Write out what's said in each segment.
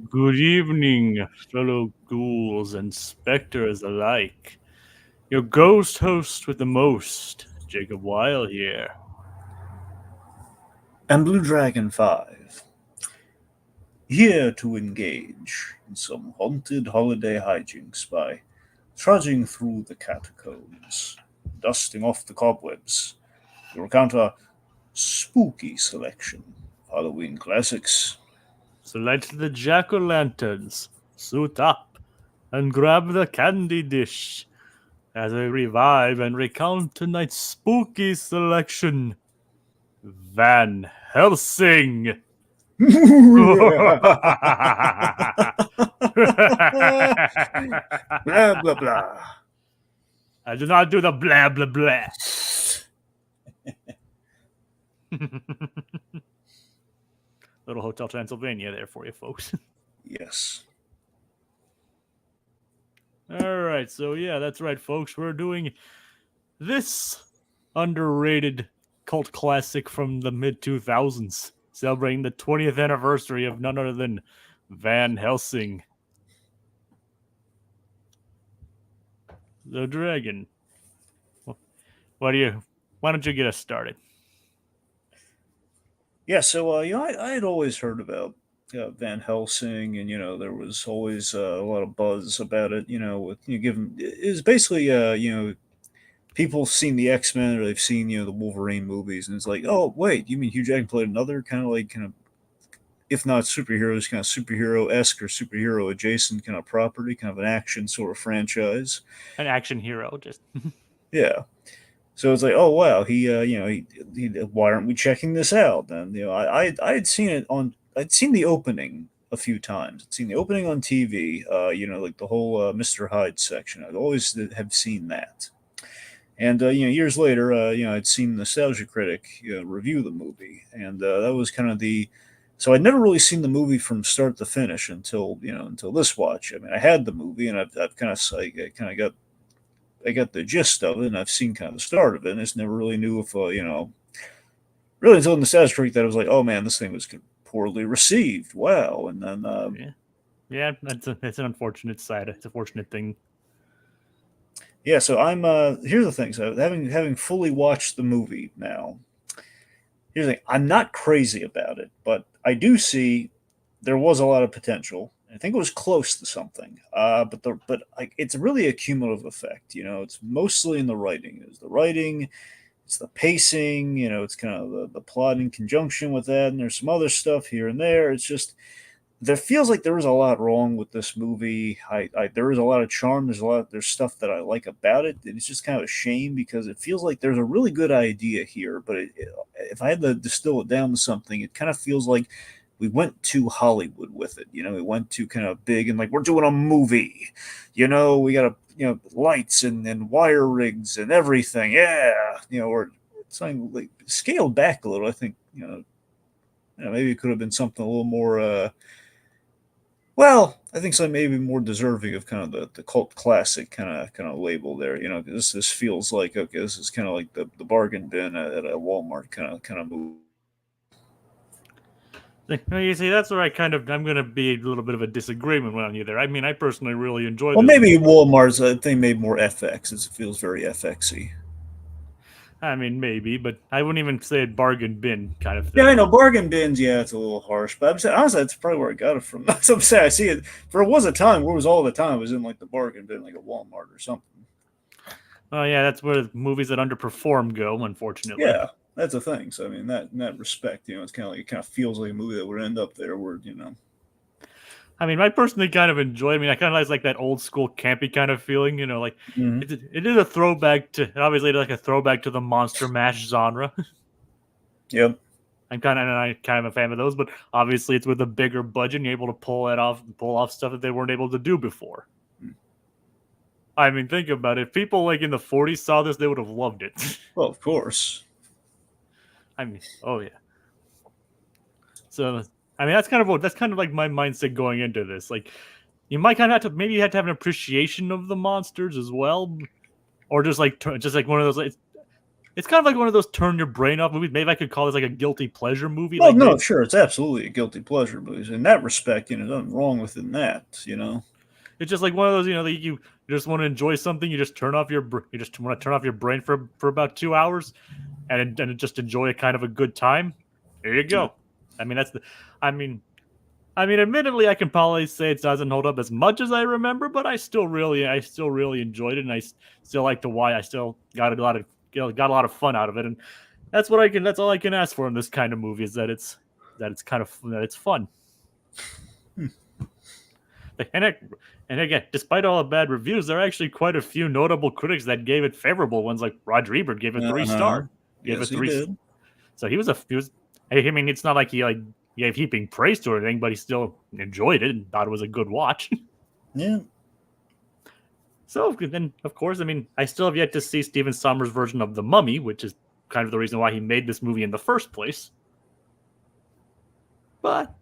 Good evening, fellow ghouls and specters alike. Your ghost host with the most, Jacob Weil here. And Blue Dragon 5, here to engage in some haunted holiday hijinks by trudging through the catacombs, dusting off the cobwebs. You'll recount a spooky selection of Halloween classics. So light the jack-o'-lanterns, suit up, and grab the candy dish as I revive and recount tonight's spooky selection. Van Helsing! Blah blah blah. I do not do the blah blah blah. Little Hotel Transylvania there for you folks. Yes. Alright, so yeah, that's right, folks. We're doing this underrated cult classic from the mid 2000s, celebrating the 20th anniversary of none other than Van Helsing. The Dragon. Why don't you get us started? Yeah, so I had always heard about Van Helsing, and there was always a lot of buzz about it. With given it was basically people have seen the X Men or they've seen the Wolverine movies, and it's like, oh wait, you mean Hugh Jackman played another kind of if not superheroes, kind of superhero esque or superhero adjacent kind of property, kind of an action sort of franchise. An action hero, just Yeah. So it's like, oh wow, why aren't we checking this out? Then I had seen it on, I'd seen the opening a few times. I'd seen the opening on TV. Like the whole Mr. Hyde section. I'd always have seen that. And years later, I'd seen Nostalgia Critic review the movie, and that was kind of the. So I'd never really seen the movie from start to finish until this watch. I mean, I had the movie, and I've kind of got I got the gist of it, and I've seen kind of the start of it. And I just never really knew if really until Nostalgia Critic that I was like, oh man, this thing was poorly received. Wow, and then yeah, it's an unfortunate side. It's a fortunate thing. Yeah, so I'm here's the thing. So having fully watched the movie now, here's the thing. I'm not crazy about it, but I do see there was a lot of potential. I think it was close to something. It's really a cumulative effect. It's mostly in the writing. It's the writing, it's the pacing. It's kind of the plot in conjunction with that, and there's some other stuff here and there. It's just there feels like there is a lot wrong with this movie. There is a lot of charm. There's stuff that I like about it. And it's just kind of a shame because it feels like there's a really good idea here, but if I had to distill it down to something, it kind of feels like we went to Hollywood with it. We went to kind of big and like we're doing a movie. We got lights and wire rigs and everything. Yeah, or something like scaled back a little. I think maybe it could have been something a little more. Well, I think so. Maybe more deserving of kind of the cult classic kind of label there. This feels like okay. This is kind of like the bargain bin at a Walmart kind of move. You see, that's where I'm going to be a little bit of a disagreement on you there. I mean, I personally really enjoyed Well, this. maybe Walmart's they made more FX. It feels very FXy. I mean, maybe, but I wouldn't even say it bargain bin kind of thing. Yeah, I know bargain bins. Yeah, it's a little harsh, but I'm saying honestly, that's probably where I got it from. That's what I'm saying. I see it. For it was a time where it was all the time. It was in like the bargain bin, like a Walmart or something. Oh yeah, that's where movies that underperform go, unfortunately. Yeah, that's a thing. So I mean, in that respect, it's kind of like it kind of feels like a movie that would end up there, where. I mean, I personally kind of enjoy. I mean, I kind of like that old school campy kind of feeling. Like it is a throwback to obviously like a throwback to the Monster Mash genre. Yep. I'm kind of a fan of those, but obviously it's with a bigger budget and you're able to pull off stuff that they weren't able to do before. I mean, think about it. If people like in the 40s saw this, they would have loved it. Well, of course. I mean, oh yeah. So I mean, that's kind of like my mindset going into this. Like, you might kind of have to have an appreciation of the monsters as well, or just like one of those. It's kind of like one of those turn your brain off movies. Maybe I could call this like a guilty pleasure movie. Well, Like no, they, sure, it's absolutely a guilty pleasure, but in that respect, nothing wrong within that, it's just like one of those, that you just want to enjoy something. You just turn off you just want to turn off your brain for about 2 hours, and just enjoy a kind of a good time. There you Yeah. go. I mean, that's the. I mean, admittedly, I can probably say it doesn't hold up as much as I remember, but I still really enjoyed it, and I still like to why I still got a lot of got a lot of fun out of it, and that's all I can ask for in this kind of movie is that it's kind of that it's fun. Hmm. And again, despite all the bad reviews, there are actually quite a few notable critics that gave it favorable ones. Like Roger Ebert gave it 3 star, gave Yes, it he three. did. So he was. I mean, it's not like he gave heaping praise to it or anything, but he still enjoyed it and thought it was a good watch. Yeah. So then, of course, I mean, I still have yet to see Stephen Sommers' version of The Mummy, which is kind of the reason why he made this movie in the first place. But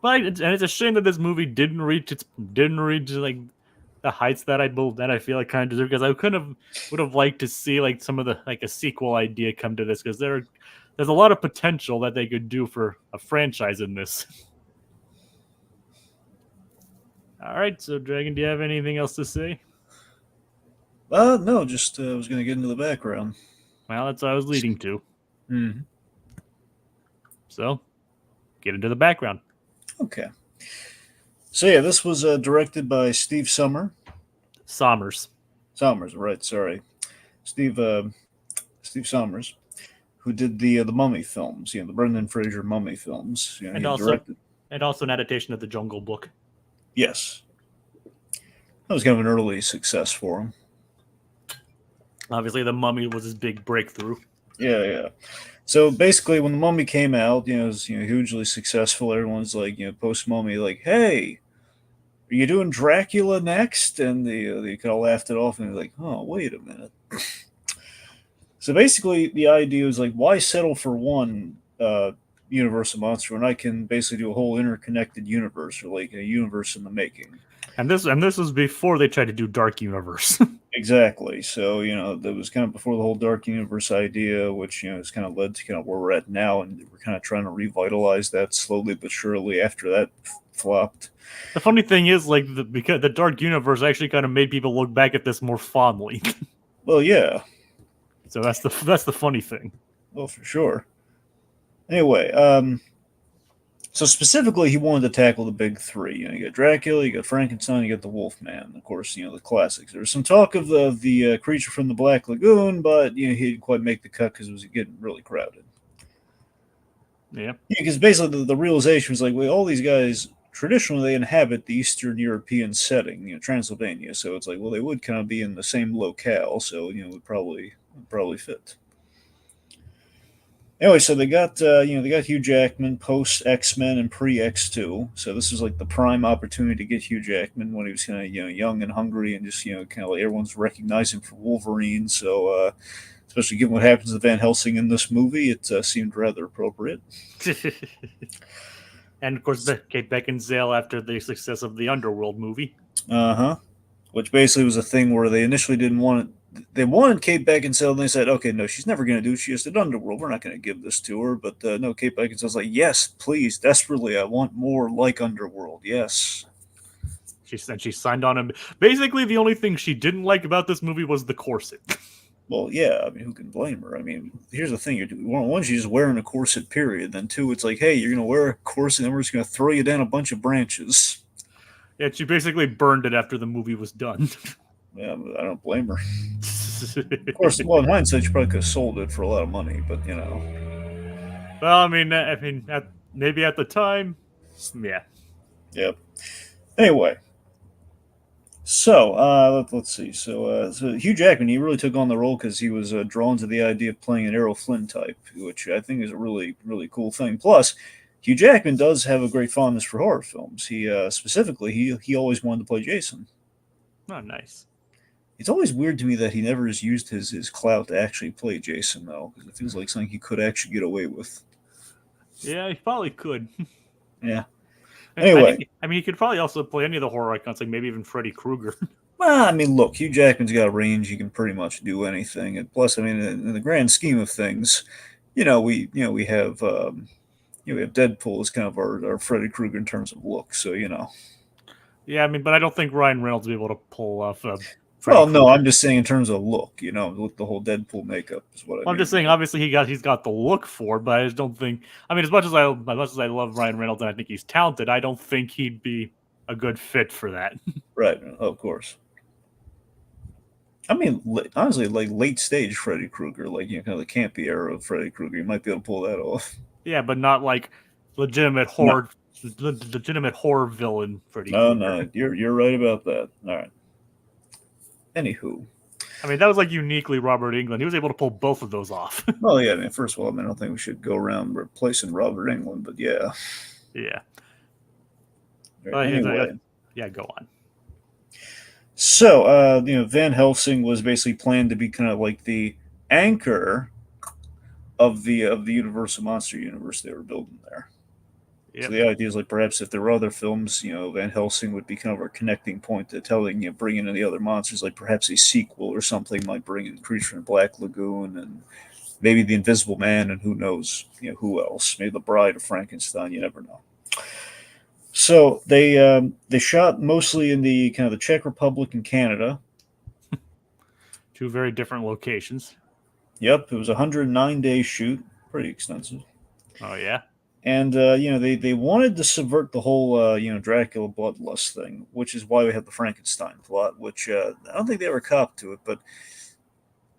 and it's a shame that this movie didn't reach like the heights that I feel like kind of deserve, because I would have liked to see like some of the like a sequel idea come to this, because there's a lot of potential that they could do for a franchise in this. All right, so Dragon, do you have anything else to say? No, just was going to get into the background. Well, that's what I was leading to. Mm-hmm. So, get into the background. Okay. So yeah, this was directed by Steve Sommers, right? Sorry, Steve Steve Sommers, who did the Mummy films, the Brendan Fraser Mummy films. and He directed. also an adaptation of the Jungle Book. Yes, that was kind of an early success for him. Obviously, The Mummy was his big breakthrough. Yeah. So basically, when the Mummy came out, it was hugely successful. Everyone's like, post Mummy, like, hey, are you doing Dracula next? And they kind of laughed it off, and they're like, oh, wait a minute. So basically, the idea is like, why settle for one Universal monster when I can basically do a whole interconnected universe, or like a universe in the making? And this was before they tried to do Dark Universe. Exactly. So that was kind of before the whole Dark Universe idea, which has kind of led to kind of where we're at now, and we're kind of trying to revitalize that slowly but surely after that flopped. The funny thing is, like, because the Dark Universe actually kind of made people look back at this more fondly. Well, yeah. So that's the funny thing. Well, for sure. Anyway, so specifically, he wanted to tackle the big three. You got Dracula, you got Frankenstein, you got the Wolfman. Of course, the classics. There was some talk of the creature from the Black Lagoon, but he didn't quite make the cut because it was getting really crowded. Yeah. Because basically the realization was like, well, all these guys traditionally they inhabit the Eastern European setting, Transylvania. So it's like, well, they would kind of be in the same locale, so it would probably fit. Anyway, so they got Hugh Jackman post X-Men and pre X2. So this was like the prime opportunity to get Hugh Jackman when he was kind of young and hungry, and just kind of like everyone's recognizing for Wolverine. So especially given what happens to Van Helsing in this movie, it seemed rather appropriate. And of course, Kate Beckinsale after the success of the Underworld movie. Which basically was a thing where they initially didn't want it. They wanted Kate Beckinsale, and they said, okay, no, she's never going to do it. She just did Underworld. We're not going to give this to her. But no, Kate Beckinsale's like, yes, please, desperately, I want more like Underworld. Yes. She signed on him. Basically, the only thing she didn't like about this movie was the corset. Well, yeah, I mean, who can blame her? I mean, here's the thing. One, she's just wearing a corset, period. Then two, it's like, hey, you're going to wear a corset, and we're just going to throw you down a bunch of branches. Yeah, she basically burned it after the movie was done. Yeah, I don't blame her. Of course, well, in hindsight, she probably could have sold it for a lot of money, but Well, I mean, maybe at the time, yeah. Yep. Anyway, so let's see. So Hugh Jackman, he really took on the role because he was drawn to the idea of playing an Errol Flynn type, which I think is a really, really cool thing. Plus, Hugh Jackman does have a great fondness for horror films. He specifically, he always wanted to play Jason. Oh, nice. It's always weird to me that he never has used his clout to actually play Jason, though, because it feels like something he could actually get away with. Yeah, he probably could. Yeah. Anyway. I mean, he could probably also play any of the horror icons, like maybe even Freddy Krueger. Well, I mean, look, Hugh Jackman's got range; he can pretty much do anything. And plus, I mean, in the grand scheme of things, we have we have Deadpool as kind of our Freddy Krueger in terms of look. So Yeah, I mean, but I don't think Ryan Reynolds will be able to pull off Freddy well, no, Krueger. I'm just saying in terms of look. With the whole Deadpool makeup is what I I'm just mean. saying, obviously he's got the look for it, but I just don't think. I mean, as much as I love Ryan Reynolds and I think he's talented, I don't think he'd be a good fit for that. Right, of course. I mean, honestly, like late stage Freddy Krueger, like kind of the campy era of Freddy Krueger, you might be able to pull that off. Yeah, but not like legitimate No, horror, legitimate horror villain Freddy no, Krueger. no, you're right about that. All right. Anywho, I mean, that was like uniquely Robert Englund. He was able to pull both of those off. well, yeah. I mean, first of all, I mean, I don't think we should go around replacing Robert England, but yeah. Yeah. Right, anyway, Yeah, go on. so Van Helsing was basically planned to be kind of like the anchor of the Universal Monster Universe they were building there. So Yep. the idea is like perhaps if there were other films, Van Helsing would be kind of our connecting point to telling, bring in the other monsters, like perhaps a sequel or something might bring in Creature in Black Lagoon and maybe the Invisible Man and who knows, who else? Maybe the Bride of Frankenstein. You never know. So they shot mostly in the kind of the Czech Republic and Canada. Two very different locations. Yep, it was a 109-day shoot, pretty extensive. Oh yeah. And they wanted to subvert the whole Dracula bloodlust thing, which is why we have the Frankenstein plot. Which I don't think they ever copped to it, but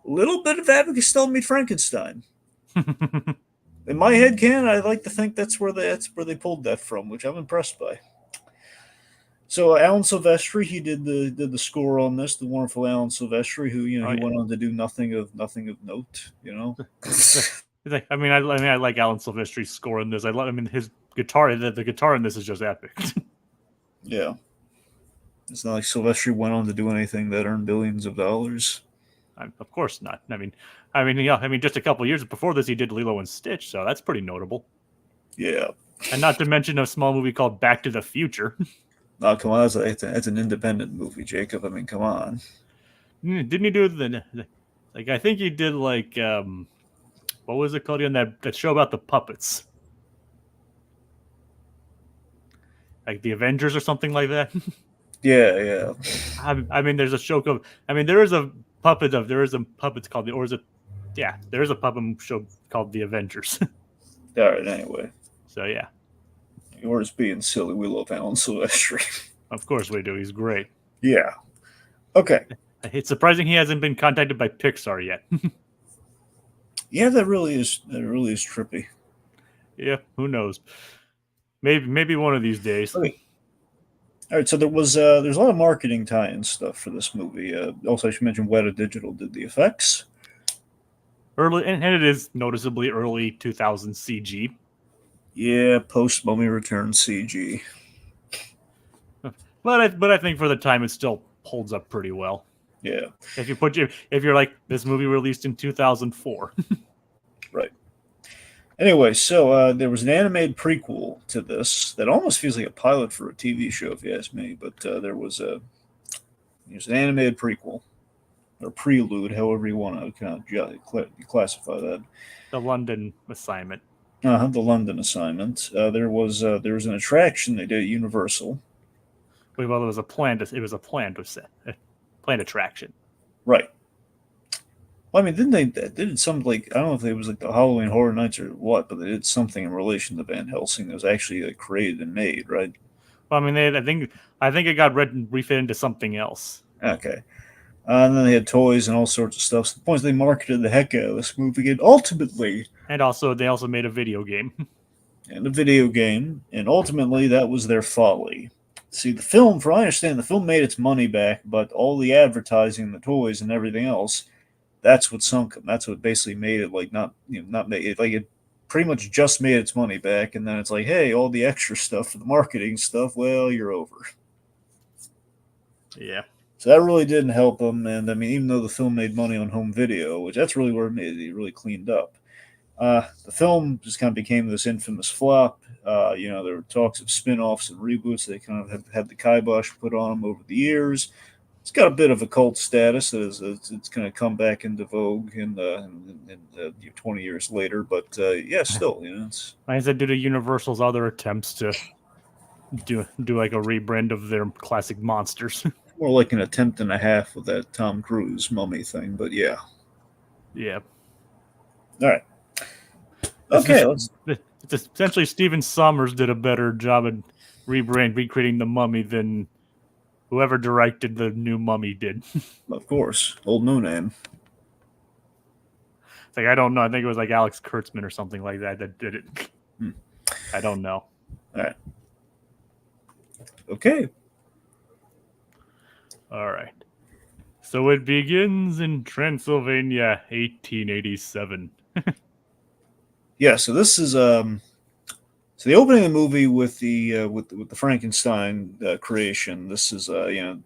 a little bit of Abigail still made Frankenstein. In my head canon, I like to think that's where they pulled that from, which I'm impressed by. So Alan Silvestri, he did the score on this, the wonderful Alan Silvestri, who Oh he yeah. went on to do nothing of note. I like Alan Silvestri's score in this. I mean, his guitar, the guitar in this is just epic. Yeah, it's not like Silvestri went on to do anything that earned billions of dollars. Of course not. Yeah. I mean, just a couple years before this, he did Lilo and Stitch, so that's pretty notable. Yeah. And not to mention a small movie called Back to the Future. Oh, come on, that's an independent movie, Jacob. I mean, come on. Didn't he do like I think he did like what was it called again? That show about the puppets, like the Avengers or something like that. Yeah, yeah. I mean, there's a show called. I mean, there is a puppets called the or is it? Yeah, there is a puppet show called the Avengers. All right. Anyway, So yeah, we're just being silly. We love Alan Silvestri. of course we do. He's great. Yeah. Okay. It's surprising he hasn't been contacted by Pixar yet. Yeah, that really is trippy. Yeah, who knows? Maybe one of these days. Okay. All right. So there's a lot of marketing tie-in stuff for this movie. Also, I should mention Weta Digital did the effects. Early, and it is noticeably early 2000 CG. Yeah, post Mummy Return CG. But I think for the time it still holds up pretty well. Yeah. If you're like this movie released in 2004. Right. Anyway, so there was an animated prequel to this that almost feels like a pilot for a TV show, if you ask me. But there's an animated prequel or prelude, however you want to kind of classify that. The London assignment. The London assignment. There was an attraction they did at Universal. Well, it was a planned attraction. Right. Well, I mean, didn't they did some like I don't know if it was like the Halloween Horror Nights or what, but they did something in relation to Van Helsing that was actually created and made, right? Well, I mean, I think it got refit into something else. Okay. And then they had toys and all sorts of stuff. So the point is they marketed the heck out of this movie, and ultimately, And also, they also made a video game. and a video game, and ultimately that was their folly. See, the film, from what I understand, the film made its money back, but all the advertising, the toys, and everything else, that's what sunk them. That's what basically made it like not made it like it pretty much just made its money back, and then it's like, hey, all the extra stuff for the marketing stuff, well, you're over. Yeah. So that really didn't help them, and I mean, even though the film made money on home video, which that's really where it really cleaned up. The film just kind of became this infamous flop. There were talks of spin-offs and reboots. They kind of have had the kibosh put on them over the years. it's got a bit of a cult status. It's going to come back into vogue 20 years later. But yeah, still, it's Like I said, due to Universal's other attempts to do like a rebrand of their classic monsters. more like an attempt and a half with that Tom Cruise mummy thing. But yeah, Yeah. all right, It's okay. just, it's essentially Steven Sommers did a better job at recreating the Mummy than whoever directed the new Mummy did. Of course, old no name. It's like I don't know. I think it was like Alex Kurtzman or something like that did it. I don't know. All right. Okay. All right. So it begins in Transylvania, 1887. Yeah. So this is so the opening of the movie with the Frankenstein creation. This is doing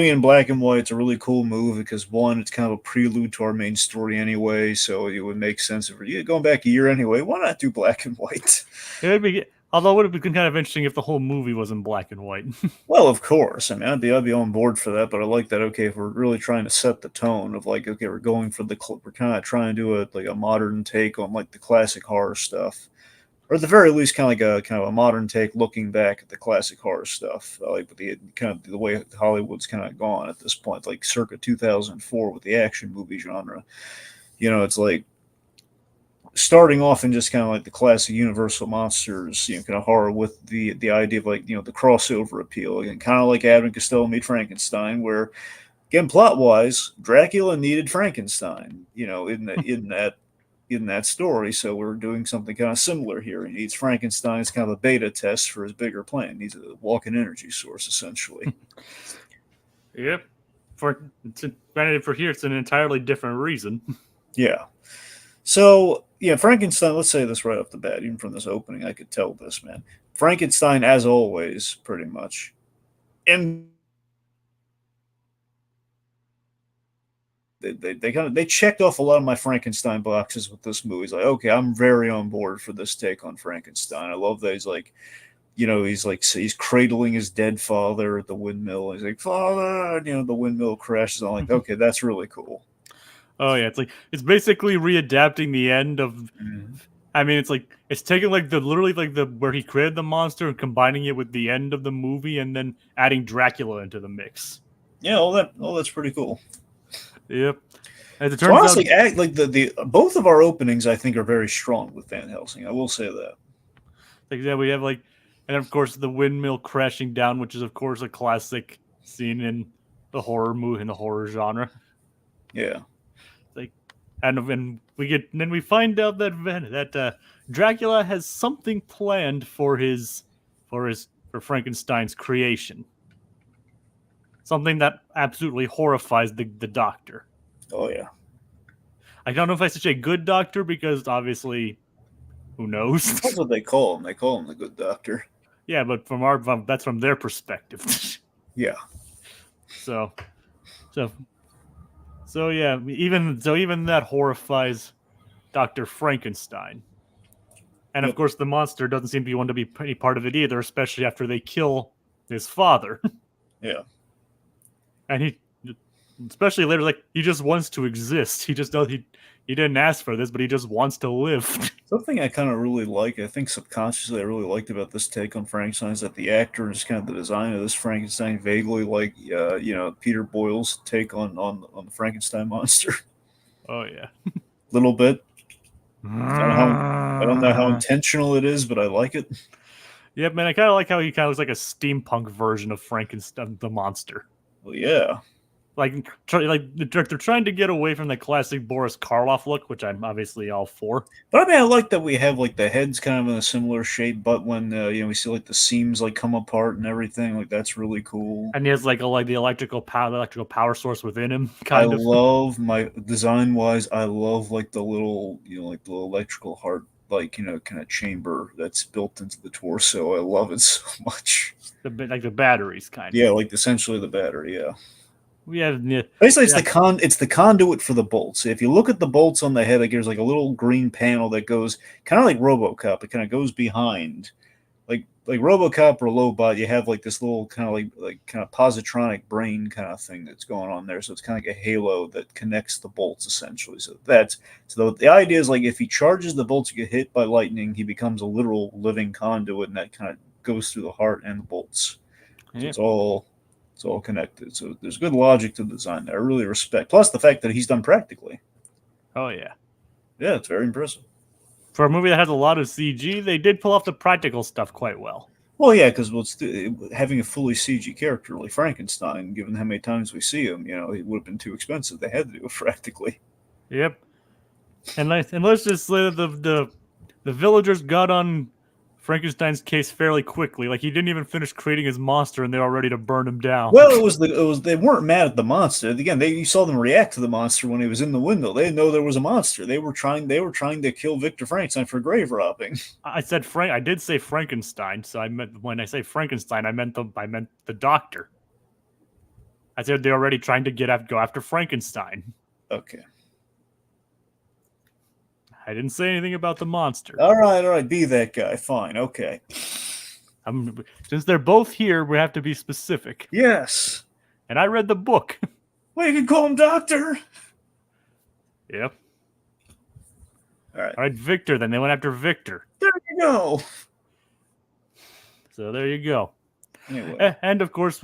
it in black and white. It's a really cool move because one, it's kind of a prelude to our main story anyway, so it would make sense if we're going back a year anyway. Why not do black and white? It would be, although it would have been kind of interesting if the whole movie was in black and white. Well, of course. I mean, I'd be on board for that, but I like that. Okay, if we're really trying to set the tone of like, okay, we're going for we're kind of trying to do a modern take on like the classic horror stuff, or at the very least, kind of a modern take, looking back at the classic horror stuff, like with the kind of the way Hollywood's kind of gone at this point, like circa 2004 with the action movie genre. It's like starting off in just kind of like the classic Universal monsters, kind of horror with the idea of like the crossover appeal, again, kind of like Abbott and Costello meet Frankenstein, where again plot wise, Dracula needed Frankenstein, in that story. So we're doing something kind of similar here. He needs Frankenstein as kind of a beta test for his bigger plan. He needs a walking energy source, essentially. Yep. Granted, for here, it's an entirely different reason. Yeah. So, yeah, Frankenstein, let's say this right off the bat, even from this opening, I could tell this, man. Frankenstein, as always, pretty much. And they checked off a lot of my Frankenstein boxes with this movie. It's like, okay, I'm very on board for this take on Frankenstein. I love that he's like, he's cradling his dead father at the windmill. He's like, father, the windmill crashes. I'm like, okay, that's really cool. Oh yeah, it's basically readapting the end of. Mm-hmm. I mean, it's taking like where he created the monster and combining it with the end of the movie, and then adding Dracula into the mix. Yeah, that's pretty cool. Yep. As it turns honestly, out, like the both of our openings, I think, are very strong with Van Helsing. I will say that. Like, yeah, we have and of course the windmill crashing down, which is of course a classic scene in the horror movie, in the horror genre. Yeah. And then we find out that Dracula has something planned for Frankenstein's creation. Something that absolutely horrifies the doctor. Oh yeah. I don't know if I should say good doctor because obviously, who knows? That's what they call him. They call him the good doctor. Yeah, but that's from their perspective. Yeah. So yeah, even that horrifies Dr. Frankenstein. And of course the monster doesn't seem to want to be any part of it either, especially after they kill his father. Yeah. And he especially later, like, he just wants to exist. He just does he didn't ask for this, but he just wants to live. Something I kind of really like, I think subconsciously I really liked about this take on Frankenstein is that the actor and just kind of the design of this Frankenstein vaguely like, Peter Boyle's take on the Frankenstein monster. Oh, yeah. Little bit. I don't know how intentional it is, but I like it. Yeah, man, I kind of like how he kind of looks like a steampunk version of Frankenstein, the monster. Well, yeah. Like they're trying to get away from the classic Boris Karloff look, which I'm obviously all for. But I mean, I like that we have like the heads kind of in a similar shape, but when we see like the seams like come apart and everything, like that's really cool. And he has like the electrical power source within him. I love my design wise. I love like the little like the electrical heart kind of chamber that's built into the torso. I love it so much. The batteries kind of. Yeah, like essentially the battery. Yeah. Yeah. Basically, it's the conduit for the bolts. If you look at the bolts on the head, like there's like a little green panel that goes kind of like RoboCop. It kind of goes behind, like like RoboCop or Lobot, you have like this little kind of like kind of positronic brain kind of thing that's going on there. So it's kind of like a halo that connects the bolts essentially. So the idea is like if he charges the bolts, get hit by lightning, he becomes a literal living conduit, and that kind of goes through the heart and the bolts. So Yeah. it's all connected. So there's good logic to the design there. I really respect. Plus the fact that he's done practically. Oh yeah. Yeah, it's very impressive. For a movie that has a lot of CG, they did pull off the practical stuff quite well. Well, yeah, because having a fully CG character like Frankenstein, given how many times we see him, it would have been too expensive. They had to do it practically. Yep. And let's just say the villagers got on Frankenstein's case fairly quickly. Like he didn't even finish creating his monster, and they were ready to burn him down. Well, they weren't mad at the monster. Again, you saw them react to the monster when he was in the window. They didn't know there was a monster. They were trying to kill Victor Frankenstein for grave robbing. I said I did say Frankenstein, so I meant when I say Frankenstein, I meant the doctor. I said they're already trying to go after Frankenstein. Okay. I didn't say anything about the monster. All right, be that guy. Fine, okay. Since they're both here, we have to be specific. Yes. And I read the book. Well, you can call him Doctor. Yep. All right, Victor. Then they went after Victor. There you go. So there you go. Anyway. And of course,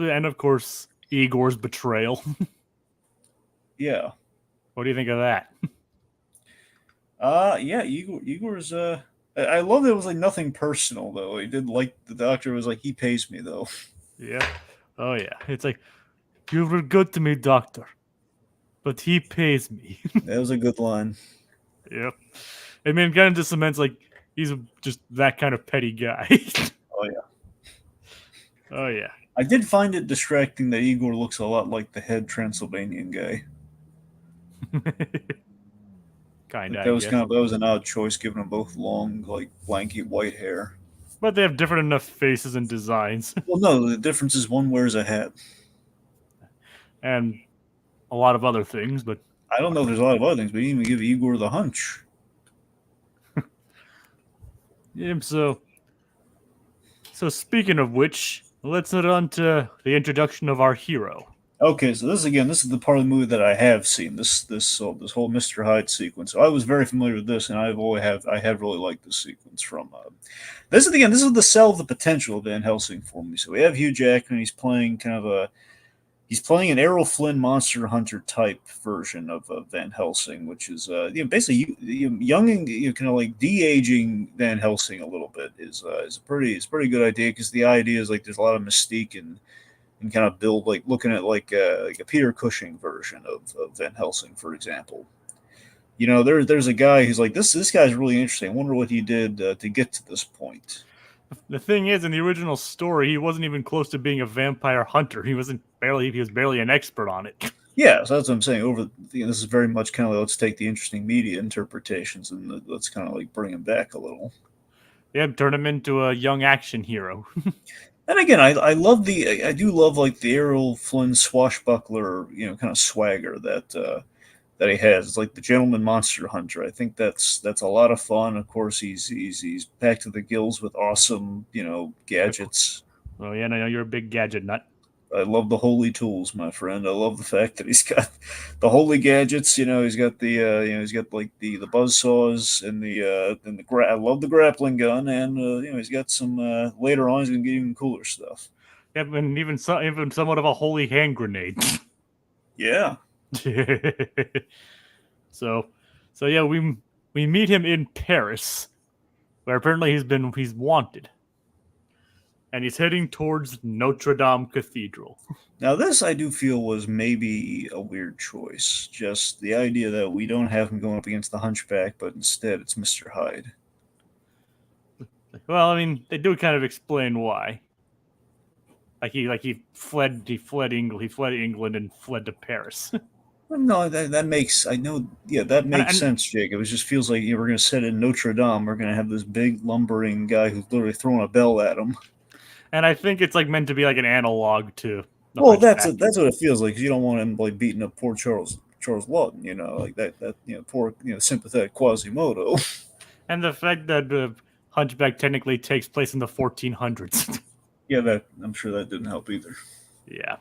Igor's betrayal. Yeah. What do you think of that? Yeah, Igor's I love that it was like nothing personal though. He did like the doctor was like, he pays me though. Yeah. Oh yeah. It's like, you were good to me, doctor, but he pays me. That was a good line. Yep. I mean, it kind of just cements like he's just that kind of petty guy. Oh yeah. Oh yeah. I did find it distracting that Igor looks a lot like the head Transylvanian guy. Kind of. That was an odd choice, given them both long, like lanky white hair. But they have different enough faces and designs. Well, no, the difference is one wears a hat. And a lot of other things, but I don't know if there's a lot of other things, but you even give Igor the hunch. yeah, so speaking of which, let's head on to the introduction of our hero. Okay, so this is the part of the movie that I have seen this whole Mr. Hyde sequence. So I was very familiar with this, and I have really liked this sequence from. This is the sell of the potential of Van Helsing for me. So we have Hugh Jackman. He's playing an Errol Flynn monster hunter type version of Van Helsing, which is basically young and kind of like de-aging Van Helsing a little bit is a pretty good idea, because the idea is like there's a lot of mystique and kind of build like looking at like a Peter Cushing version of Van Helsing, for example. There's a guy who's like this guy's really interesting. I wonder what he did to get to this point. The thing is, in the original story, he wasn't even close to being a vampire hunter. He was barely an expert on it. Yeah, so that's what I'm saying. This is very much kind of like, let's take the interesting media interpretations and let's kind of like bring him back a little. Yeah, turn him into a young action hero. And again, I do love like the Errol Flynn swashbuckler, kind of swagger that he has. It's like the gentleman monster hunter. I think that's a lot of fun. Of course, he's packed to the gills with awesome, gadgets. Oh yeah, I know you're a big gadget nut. I love the holy tools, my friend. I love the fact that he's got the holy gadgets. He's got he's got like the buzz saws and I love the grappling gun, and he's got some later on. He's gonna get even cooler stuff. Yeah, and even somewhat of a holy hand grenade. Yeah. So yeah, we meet him in Paris, where apparently he's wanted. And he's heading towards Notre Dame Cathedral. Now, this I do feel was maybe a weird choice. Just the idea that we don't have him going up against the Hunchback, but instead it's Mr. Hyde. Well, I mean, they do kind of explain why. He fled England and fled to Paris. No, that makes sense, Jake. It just feels like we're going to set in Notre Dame. We're going to have this big lumbering guy who's literally throwing a bell at him. And I think it's like meant to be like an analog to. Well, that's what it feels like. 'Cause you don't want him like beating up poor Charles Lawton, like that poor sympathetic Quasimodo. And the fact that Hunchback technically takes place in the 1400s. Yeah, that I'm sure that didn't help either. Yeah.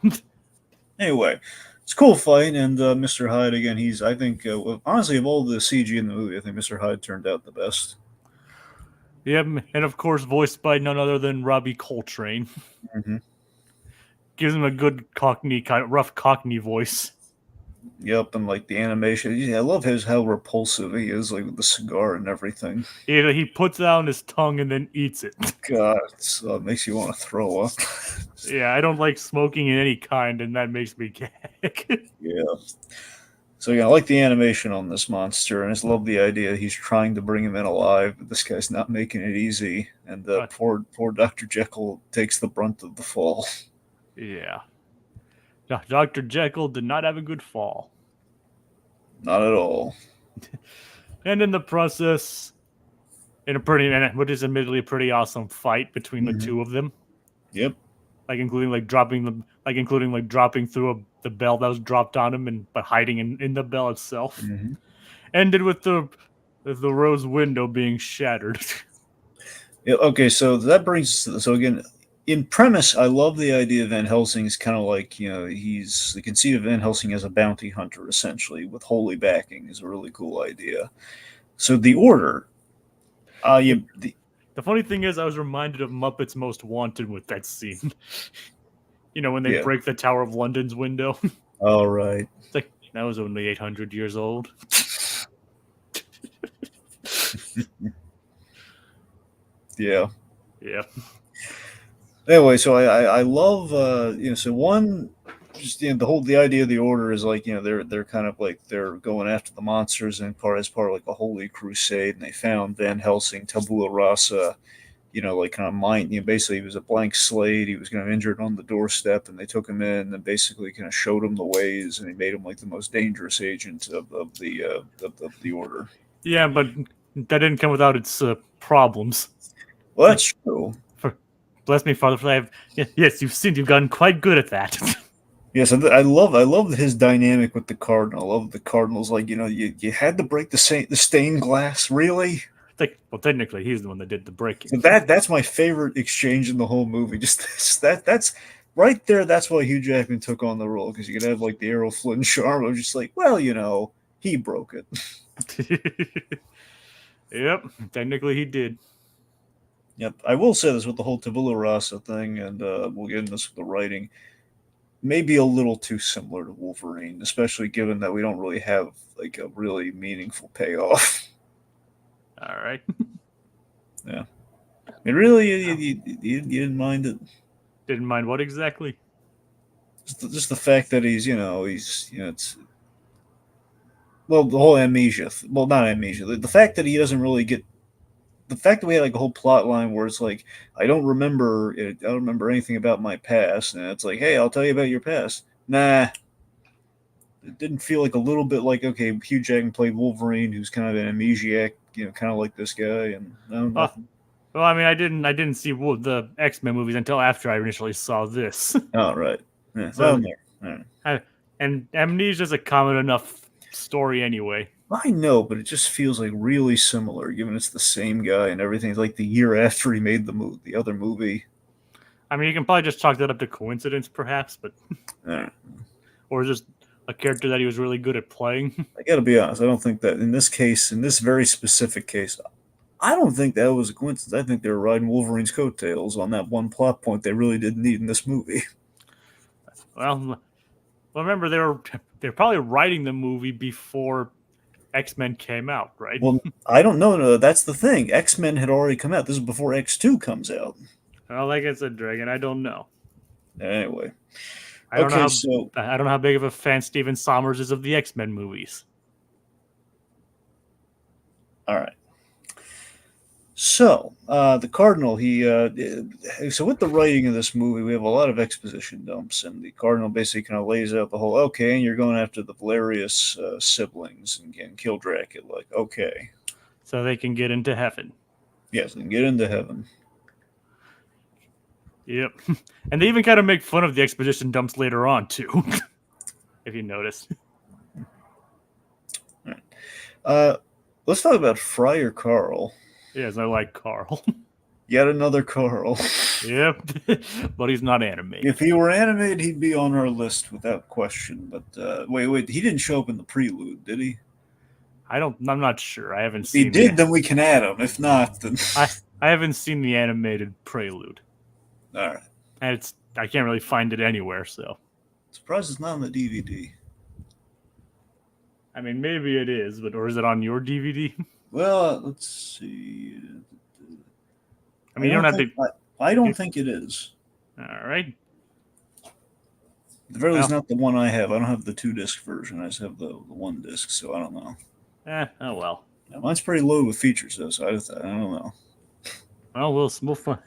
Anyway, it's a cool fight, and Mr. Hyde again. I think, honestly, of all the CG in the movie, I think Mr. Hyde turned out the best. Yep, and of course voiced by none other than Robbie Coltrane. Mm-hmm. Gives him a good rough Cockney voice. Yep, and like the animation, yeah, I love how repulsive he is, like with the cigar and everything. He puts it on his tongue and then eats it. God, it makes you want to throw up. Yeah, I don't like smoking in any kind, and that makes me gag. Yeah. So yeah, I like the animation on this monster, and I just love the idea he's trying to bring him in alive, but this guy's not making it easy, and poor Dr. Jekyll takes the brunt of the fall. Yeah. Dr. Jekyll did not have a good fall. Not at all. And in the process, what is admittedly a pretty awesome fight between the two of them. Yep. Including dropping through the bell that was dropped on him, but hiding in the bell itself. Mm-hmm. Ended with the rose window being shattered. Yeah, okay, so that brings so again, in premise, I love the idea of Van Helsing's kind of like, he's the conceit of Van Helsing as a bounty hunter, essentially, with holy backing is a really cool idea. So the Order, the funny thing is, I was reminded of Muppets Most Wanted with that scene. When they break the Tower of London's window. All right. It's like, that was only 800 years old. Yeah. Yeah. Anyway, so I love so one, just the idea of the Order is like, they're kind of like they're going after the monsters and as part of like a holy crusade, and they found Van Helsing, tabula rasa, like kind of basically he was a blank slate. He was kind of injured on the doorstep, and they took him in and basically kind of showed him the ways, and he made him like the most dangerous agent of the Order. Yeah, but that didn't come without its problems. Well, that's true. Bless me, Father, for yes, you've gotten quite good at that. Yes, I love his dynamic with the Cardinal. I love the Cardinal's like, you had to break the stained glass, really? Well, technically, he's the one that did the breaking. So that's my favorite exchange in the whole movie. Just that's right there. That's why Hugh Jackman took on the role, because you could have like the Errol Flynn charm of just like, well, he broke it. Yep, technically he did. Yep, I will say this with the whole tabula rasa thing, and we'll get into this with the writing. Maybe a little too similar to Wolverine, especially given that we don't really have like a really meaningful payoff. All right. Yeah. I mean, really, you didn't mind it? Didn't mind what exactly? Just the fact that it's the whole amnesia. Well, not amnesia. The fact that he doesn't really get. The fact that we had like a whole plot line where it's like, I don't remember anything about my past, and it's like, hey, I'll tell you about your past. Nah, it didn't feel like a little bit like, okay, Hugh Jackman played Wolverine, who's kind of an amnesiac, kind of like this guy, and nothing. Well, I mean, I didn't see the X-Men movies until after I initially saw this. Oh, right. Yeah. So, right. And amnesia is a common enough story anyway. I know, but it just feels like really similar, given it's the same guy and everything. It's like the year after he made the other movie. I mean, you can probably just chalk that up to coincidence, perhaps, but or just a character that he was really good at playing. I got to be honest. I don't think that in this very specific case, I don't think that was a coincidence. I think they were riding Wolverine's coattails on that one plot point they really didn't need in this movie. Well, remember they're probably writing the movie before X-Men came out, right? Well, I don't know. No, that's the thing. X-Men had already come out. This is before X2 comes out. Well, like I said, Dragon, I don't know. Anyway. I don't know how big of a fan Stephen Sommers is of the X-Men movies. All right. So, the Cardinal, so with the writing of this movie, we have a lot of exposition dumps, and the Cardinal basically kind of lays out the whole, okay, and you're going after the Valerius siblings and kill Dracula. Like, okay. So they can get into heaven. Yes, they can get into heaven. Yep. And they even kind of make fun of the exposition dumps later on, too. If you notice. All right. Let's talk about Friar Carl. Yes, I like Carl. Yet another Carl. Yep, but he's not animated. If he were animated, he'd be on our list without question. But wait, he didn't show up in the prelude, did he? I'm not sure. I haven't If he seen did, then we can add him. If not, then I haven't seen the animated prelude, all right. and I can't really find it anywhere. So, Surprised it's not on the DVD. I mean, maybe it is, or is it on your DVD? Well, let's see. I mean, you don't have to. I don't think it is. All right. At the very least, Well. not the one I have. I don't have the 2-disc version. I just have the 1-disc, so I don't know. Oh well. Now, mine's pretty loaded with features, though, so I don't know. Well, we'll find.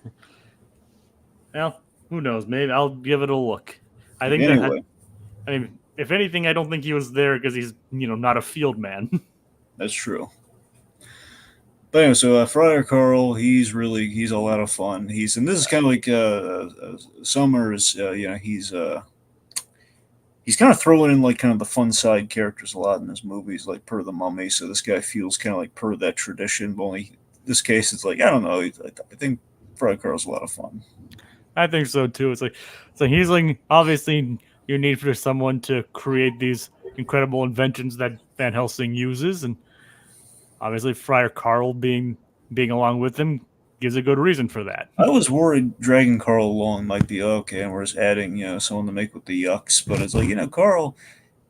Well, who knows? Maybe I'll give it a look. I think Anyway, I mean, if anything, I don't think he was there because he's not a field man. that's true. But anyway, so Friar Carl, he's a lot of fun. And this is kind of like Summers. He's kind of throwing in like kind of the fun side characters a lot in his movies, like per the Mummy. So this guy feels kind of like per that tradition. But only this case, it's like I don't know. I think Friar Carl's a lot of fun. I think so too. It's like he's like obviously you need for someone to create these incredible inventions that Van Helsing uses, and obviously Friar Carl being along with him gives a good reason for that. I was worried dragging Carl along might be okay, and we're just adding someone to make with the yucks. But it's like Carl,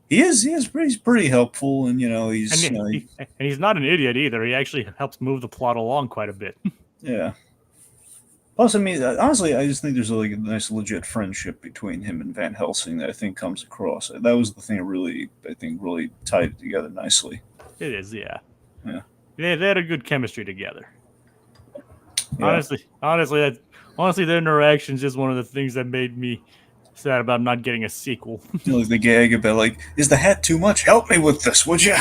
he's pretty helpful, and he's and he's not an idiot either. He actually helps move the plot along quite a bit. Yeah. Plus, I mean, honestly, I just think there's like a nice, legit friendship between him and Van Helsing that I think comes across. That was the thing that really tied it together nicely. It is, yeah. Yeah. They had a good chemistry together. Yeah. Honestly, their interactions is one of the things that made me sad about not getting a sequel. Like the gag about like, is the hat too much? Help me with this, would you?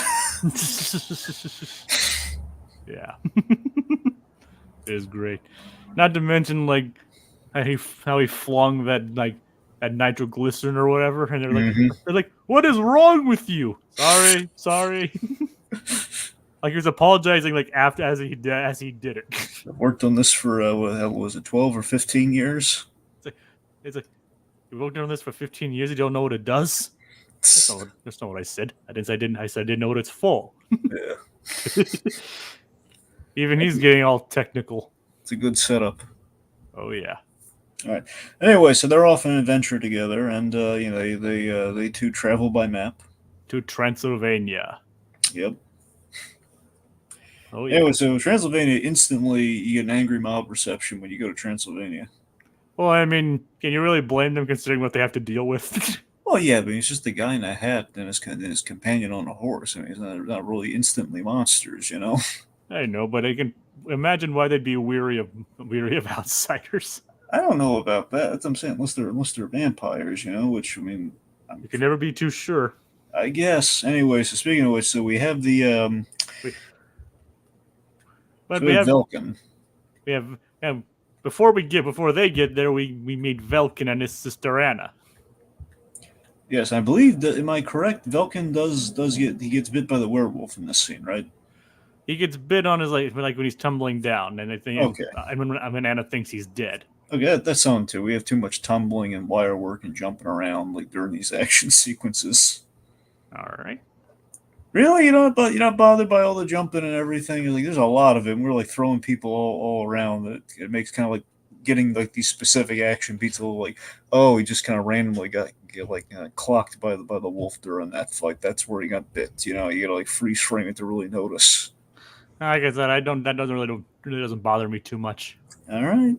Yeah. It is great. Not to mention like how he flung that nitroglycerin or whatever, and they're like, what is wrong with you? Sorry. Like he was apologizing like after as he did it. I've worked on this for what was it, 12 or 15 years? It's like you worked on this for 15 years. You don't know what it does. That's not what I said. I said I didn't know what it's for. Yeah. Even he's getting all technical. It's a good setup. Oh yeah. All right. Anyway, so they're off on an adventure together, and they two travel by map to Transylvania. Yep. Oh yeah. Anyway, so Transylvania, instantly you get an angry mob reception when you go to Transylvania. Well, I mean, can you really blame them considering what they have to deal with? Well, yeah, but he's just a guy in a hat and his companion on a horse. I mean, he's not really instantly monsters, I know, but I can imagine why they'd be weary of outsiders. I don't know about that. That's what I'm saying. Unless they're vampires, which I mean, you can never be too sure. I guess. Anyway, so speaking of which, so we have the we have Velkin. We have before they get there, we meet Velkin and his sister Anna. Yes, I believe that. Am I correct? Velkin does gets bit by the werewolf in this scene, right? He gets bit on his like when he's tumbling down, and I think okay. when Anna thinks he's dead. Okay, that's on too. We have too much tumbling and wire work and jumping around like during these action sequences. All right. Really, you're not bothered by all the jumping and everything. Like, there's a lot of it. We're like throwing people all around. It makes kind of like getting like these specific action beats a little like, oh, he just kind of randomly got clocked by the wolf during that fight. That's where he got bit. You gotta like freeze frame it to really notice. Like I said, that really doesn't bother me too much. All right.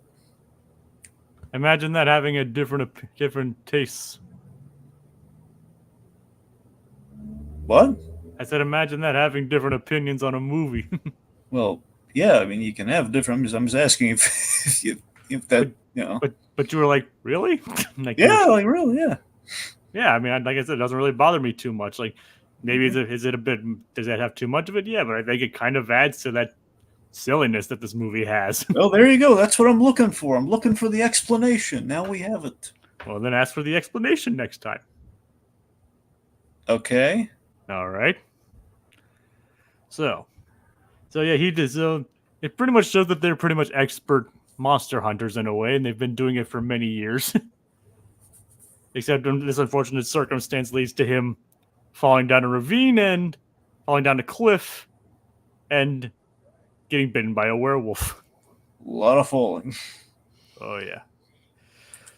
Imagine that having a different tastes. What? I said, imagine that having different opinions on a movie. Well, yeah. I mean, you can have different. I'm just asking if that But you were like, really? Like, yeah, like really, yeah. Yeah, I mean, like I said, it doesn't really bother me too much. Like, maybe is it a bit? Does that have too much of it? Yeah, but I think it kind of adds to that silliness that this movie has. Well, there you go. That's what I'm looking for. I'm looking for the explanation. Now we have it. Well, then ask for the explanation next time. Okay. All right. So yeah, he does. it pretty much shows that they're pretty much expert monster hunters in a way, and they've been doing it for many years. Except this unfortunate circumstance leads to him falling down a ravine and falling down a cliff and getting bitten by a werewolf. A lot of falling. Oh yeah.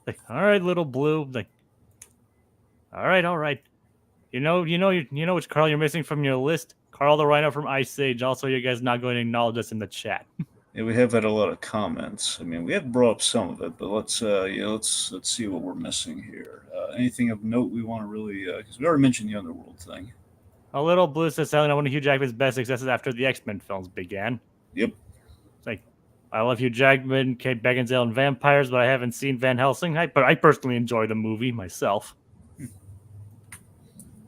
Like, all right, little blue. Like, all right. You know which Carl you're missing from your list? Carl the Rhino from Ice Age. Also, you guys not going to acknowledge us in the chat. Yeah, we have had a lot of comments. I mean, we have brought up some of it, but let's see what we're missing here. Anything of note we want to really? Because we already mentioned the Underworld thing. A little blue says selling one of Hugh Jackman's best successes after the X-Men films began. Yep. It's like, I love Hugh Jackman, Kate Beckinsale, and vampires, but I haven't seen Van Helsing. But I personally enjoy the movie myself.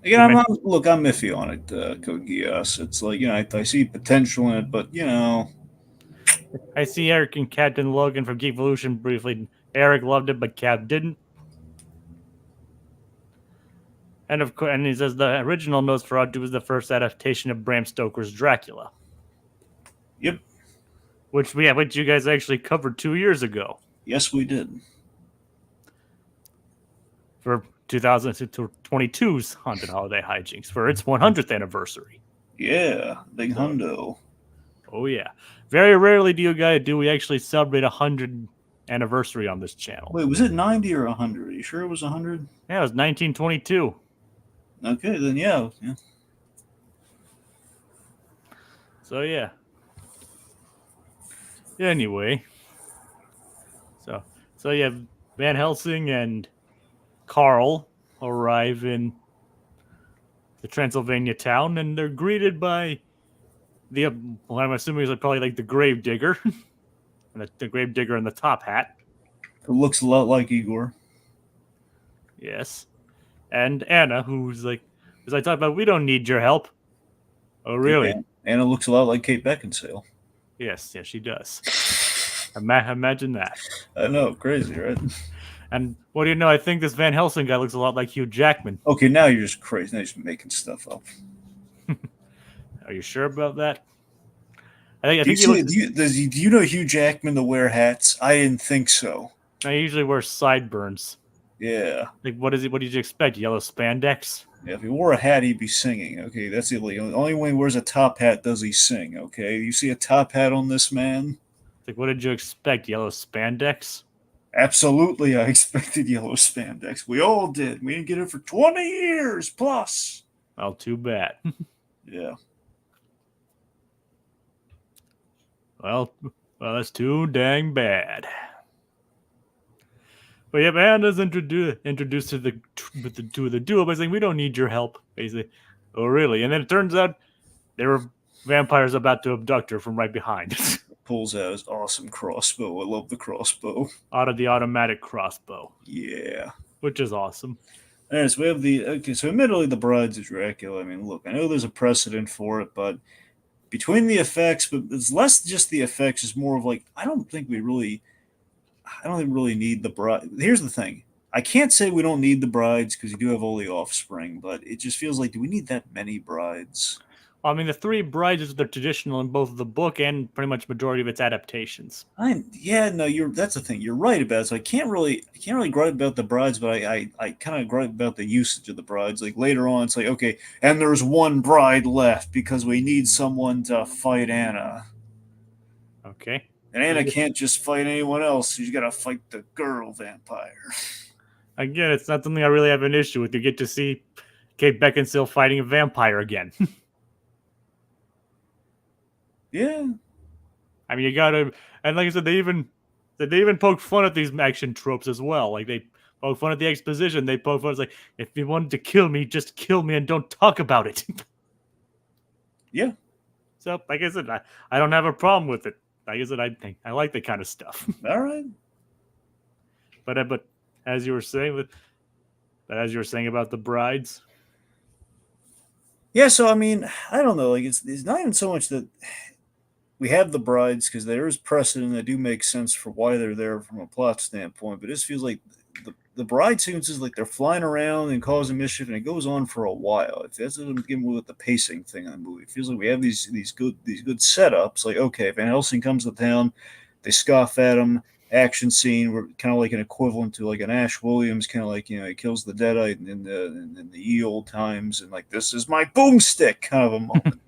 Again, I'm iffy on it, Code Geass. It's like, I see potential in it, but I see Eric and Captain Logan from Geek Evolution briefly. Eric loved it, but Cap didn't. And of course, and he says the original Nosferatu was the first adaptation of Bram Stoker's Dracula. Yep. Which you guys actually covered 2 years ago. Yes, we did. For 2022's Haunted Holiday Hijinks for its 100th anniversary. Yeah, big hundo. Oh yeah. Very rarely do we actually celebrate 100 anniversary on this channel. Wait, was it 90 or 100? Are you sure it was 100? Yeah, it was 1922. Okay, then yeah. So yeah. Anyway. So yeah, Van Helsing and Carl arrive in the Transylvania town, and they're greeted by I'm assuming it's probably like the grave digger, and the grave digger in the top hat. It looks a lot like Igor. Yes, and Anna, who's like, as I talk about, we don't need your help. Oh, really? Yeah, Anna looks a lot like Kate Beckinsale. Yes, she does. Imagine that. I know, crazy, right? And what do you know? I think this Van Helsing guy looks a lot like Hugh Jackman. Okay, now you're just crazy. Now you're just making stuff up. Are you sure about that? Do you know Hugh Jackman to wear hats? I didn't think so. I usually wear sideburns. Yeah. Like, what did you expect? Yellow spandex? Yeah, if he wore a hat, he'd be singing. Okay, that's illegal. Only when he wears a top hat does he sing. Okay, you see a top hat on this man? Like, what did you expect? Yellow spandex? Absolutely, I expected yellow spandex. We all did. We didn't get it for 20 years plus. Well, too bad. Yeah. Well, that's too dang bad. But yeah, Anna's introduced to the duo by saying, "We don't need your help." Basically, oh really? And then it turns out there were vampires about to abduct her from right behind. Pulls out his awesome crossbow. I love the crossbow. Out of the automatic crossbow. Yeah. Which is awesome. All right, so we have so admittedly the Brides of Dracula. I mean, look, I know there's a precedent for it, but between the effects, but it's less just the effects, it's more of like, I don't think we really need the bride. Here's the thing. I can't say we don't need the brides because you do have all the offspring, but it just feels like, do we need that many brides? I mean, the three brides are traditional in both the book and pretty much majority of its adaptations. That's the thing. You're right about it. So I can't really gripe about the brides, but I kind of gripe about the usage of the brides. Like later on, it's like, okay, and there's one bride left because we need someone to fight Anna. Okay. And Anna can't just fight anyone else. She's got to fight the girl vampire. Again, it's not something I really have an issue with. You get to see Kate Beckinsale fighting a vampire again. Yeah. I mean, you gotta, and like I said, they even poke fun at these action tropes as well. Like they poke fun at the exposition. They poke fun. It's like, if you wanted to kill me, just kill me and don't talk about it. Yeah. So, like I said, I don't have a problem with it. Like I said, I like that kind of stuff. All right. But as you were saying about the brides. Yeah. So I mean, I don't know. Like it's not even so much that we have the brides because there is precedent that do make sense for why they're there from a plot standpoint, but it just feels like the the bride sequences, like they're flying around and causing mischief, and it goes on for a while. That's what I'm getting with the pacing thing in the movie. It feels like we have these good setups. Like, okay, Van Helsing comes to town, they scoff at him. Action scene, we're kind of like an equivalent to like an Ash Williams, kind of like he kills the Deadite in the ye old times, and like this is my boomstick kind of a moment.